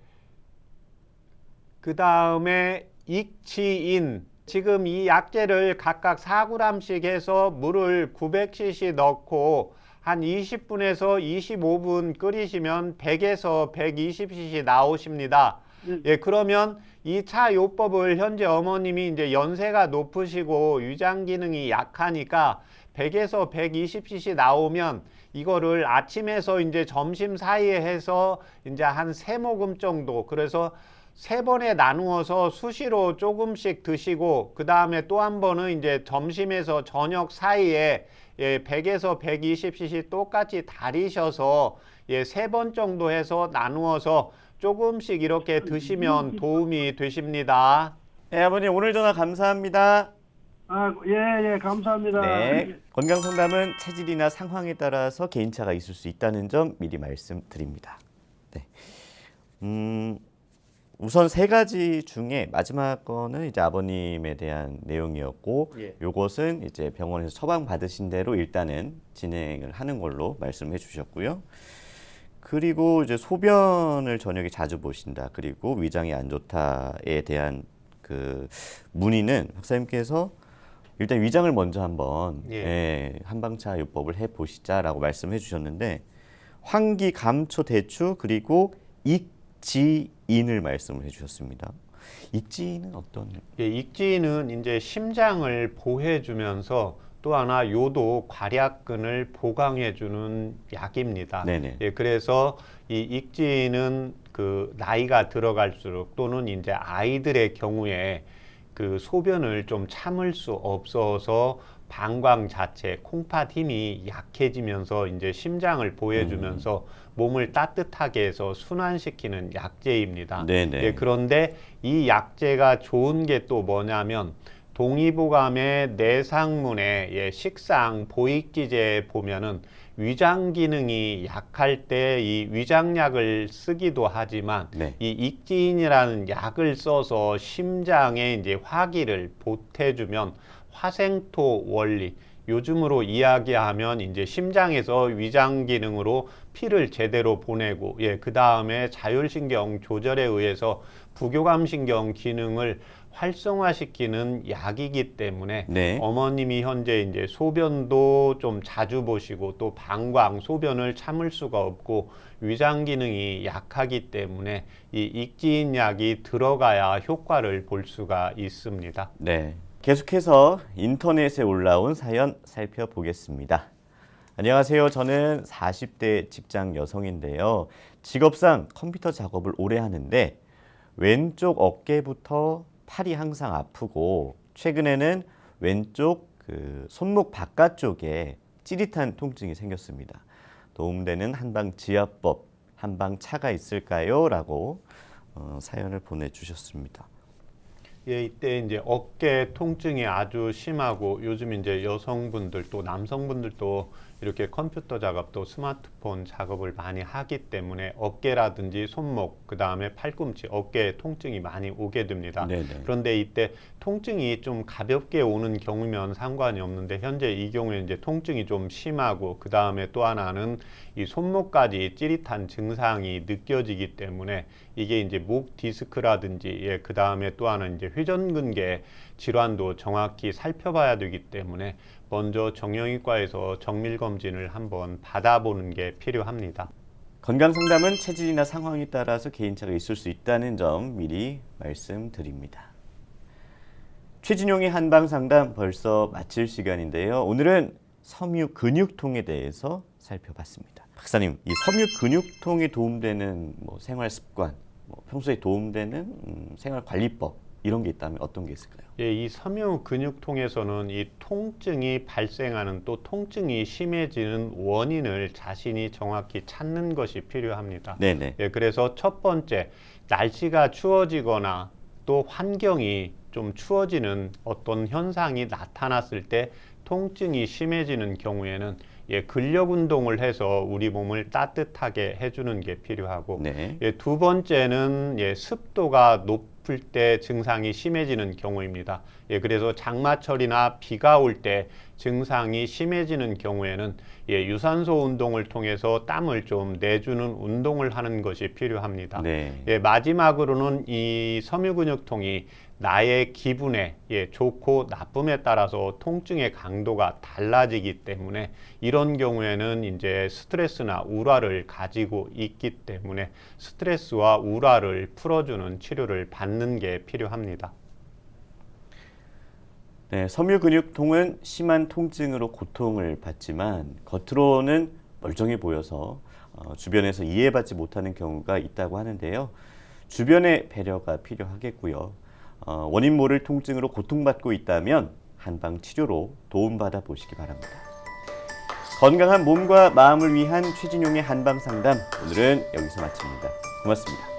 그 다음에 익치인. 지금 이 약재를 각각 4g씩 해서 물을 900cc 넣고 한 20분에서 25분 끓이시면 100에서 120cc 나오십니다. 예, 그러면 이 차 요법을 현재 어머님이 이제 연세가 높으시고 위장 기능이 약하니까 100에서 120cc 나오면 이거를 아침에서 이제 점심 사이에 해서 이제 한 3모금 정도, 그래서 3번에 나누어서 수시로 조금씩 드시고 그 다음에 또 한 번은 이제 점심에서 저녁 사이에 100에서 120cc 똑같이 달이셔서 3번 정도 해서 나누어서 조금씩 이렇게 드시면 도움이 되십니다. 네, 아버님 오늘 전화 감사합니다. 예, 감사합니다. 네, 건강 상담은 체질이나 상황에 따라서 개인차가 있을 수 있다는 점 미리 말씀드립니다. 네. 우선 세 가지 중에 마지막 거는 이제 아버님에 대한 내용이었고, 예. 요것은 이제 병원에서 처방 받으신 대로 일단은 진행을 하는 걸로 말씀해 주셨고요. 그리고 이제 소변을 저녁에 자주 보신다. 그리고 위장이 안 좋다에 대한 그 문의는 박사님께서 일단 위장을 먼저 한번 한방차 요법을 해 보시자라고 말씀해 주셨는데, 환기, 감초, 대추 그리고 익지인을 말씀을 해주셨습니다. 익지인은 어떤? 예, 익지인은 이제 심장을 보호해주면서 또 하나 요도 괄약근을 보강해주는 약입니다. 네네. 예, 그래서 이 익지인은 그 나이가 들어갈수록 또는 이제 아이들의 경우에 그 소변을 좀 참을 수 없어서 방광 자체, 콩팥 힘이 약해지면서 이제 심장을 보호해주면서 몸을 따뜻하게 해서 순환시키는 약제입니다. 네네. 예, 그런데 이 약제가 좋은 게 또 뭐냐면 동의보감의 내상문의 식상 보익기제에 보면은 위장 기능이 약할 때 이 위장약을 쓰기도 하지만 네. 이 익지인이라는 약을 써서 심장에 이제 화기를 보태주면 화생토 원리, 요즘으로 이야기하면 이제 심장에서 위장 기능으로 피를 제대로 보내고, 그 다음에 자율신경 조절에 의해서 부교감신경 기능을 활성화시키는 약이기 때문에 네. 어머님이 현재 이제 소변도 좀 자주 보시고 또 방광, 소변을 참을 수가 없고 위장 기능이 약하기 때문에 이 익지인 약이 들어가야 효과를 볼 수가 있습니다. 네. 계속해서 인터넷에 올라온 사연 살펴보겠습니다. 안녕하세요. 저는 40대 직장 여성인데요. 직업상 컴퓨터 작업을 오래 하는데 왼쪽 어깨부터 팔이 항상 아프고 최근에는 왼쪽 그 손목 바깥쪽에 찌릿한 통증이 생겼습니다. 도움되는 한방지압법, 한방차가 있을까요? 라고 사연을 보내주셨습니다. 예, 이때 이제 어깨 통증이 아주 심하고 요즘 이제 여성분들 또 남성분들도 이렇게 컴퓨터 작업 또 스마트폰 작업을 많이 하기 때문에 어깨라든지 손목, 그 다음에 팔꿈치, 어깨에 통증이 많이 오게 됩니다. 네네. 그런데 이때 통증이 좀 가볍게 오는 경우면 상관이 없는데 현재 이 경우에 이제 통증이 좀 심하고 그 다음에 또 하나는 이 손목까지 찌릿한 증상이 느껴지기 때문에 이게 이제 목 디스크라든지 그 다음에 또 하나 이제 회전근개 질환도 정확히 살펴봐야 되기 때문에 먼저 정형외과에서 정밀검진을 한번 받아보는 게 필요합니다. 건강상담은 체질이나 상황에 따라서 개인차가 있을 수 있다는 점 미리 말씀드립니다. 최진용의 한방상담 벌써 마칠 시간인데요. 오늘은 섬유 근육통에 대해서 살펴봤습니다. 박사님, 이 섬유 근육통에 도움되는 생활 습관, 평소에 도움되는 생활 관리법 이런 게 있다면 어떤 게 있을까요? 예, 이 섬유 근육통에서는 이 통증이 발생하는 또 통증이 심해지는 원인을 자신이 정확히 찾는 것이 필요합니다. 네네. 예, 그래서 첫 번째, 날씨가 추워지거나 또 환경이 좀 추워지는 어떤 현상이 나타났을 때 통증이 심해지는 경우에는 근력 운동을 해서 우리 몸을 따뜻하게 해주는 게 필요하고, 네. 두 번째는 습도가 높을 때 증상이 심해지는 경우입니다. 그래서 장마철이나 비가 올 때 증상이 심해지는 경우에는 유산소 운동을 통해서 땀을 좀 내주는 운동을 하는 것이 필요합니다. 네. 마지막으로는 이 섬유근육통이 나의 기분에 좋고 나쁨에 따라서 통증의 강도가 달라지기 때문에 이런 경우에는 이제 스트레스나 우라를 가지고 있기 때문에 스트레스와 우라를 풀어주는 치료를 받는 게 필요합니다. 네, 섬유근육통은 심한 통증으로 고통을 받지만 겉으로는 멀쩡해 보여서 주변에서 이해받지 못하는 경우가 있다고 하는데요. 주변의 배려가 필요하겠고요. 원인 모를 통증으로 고통받고 있다면 한방 치료로 도움받아 보시기 바랍니다. 건강한 몸과 마음을 위한 최진용의 한방 상담, 오늘은 여기서 마칩니다. 고맙습니다.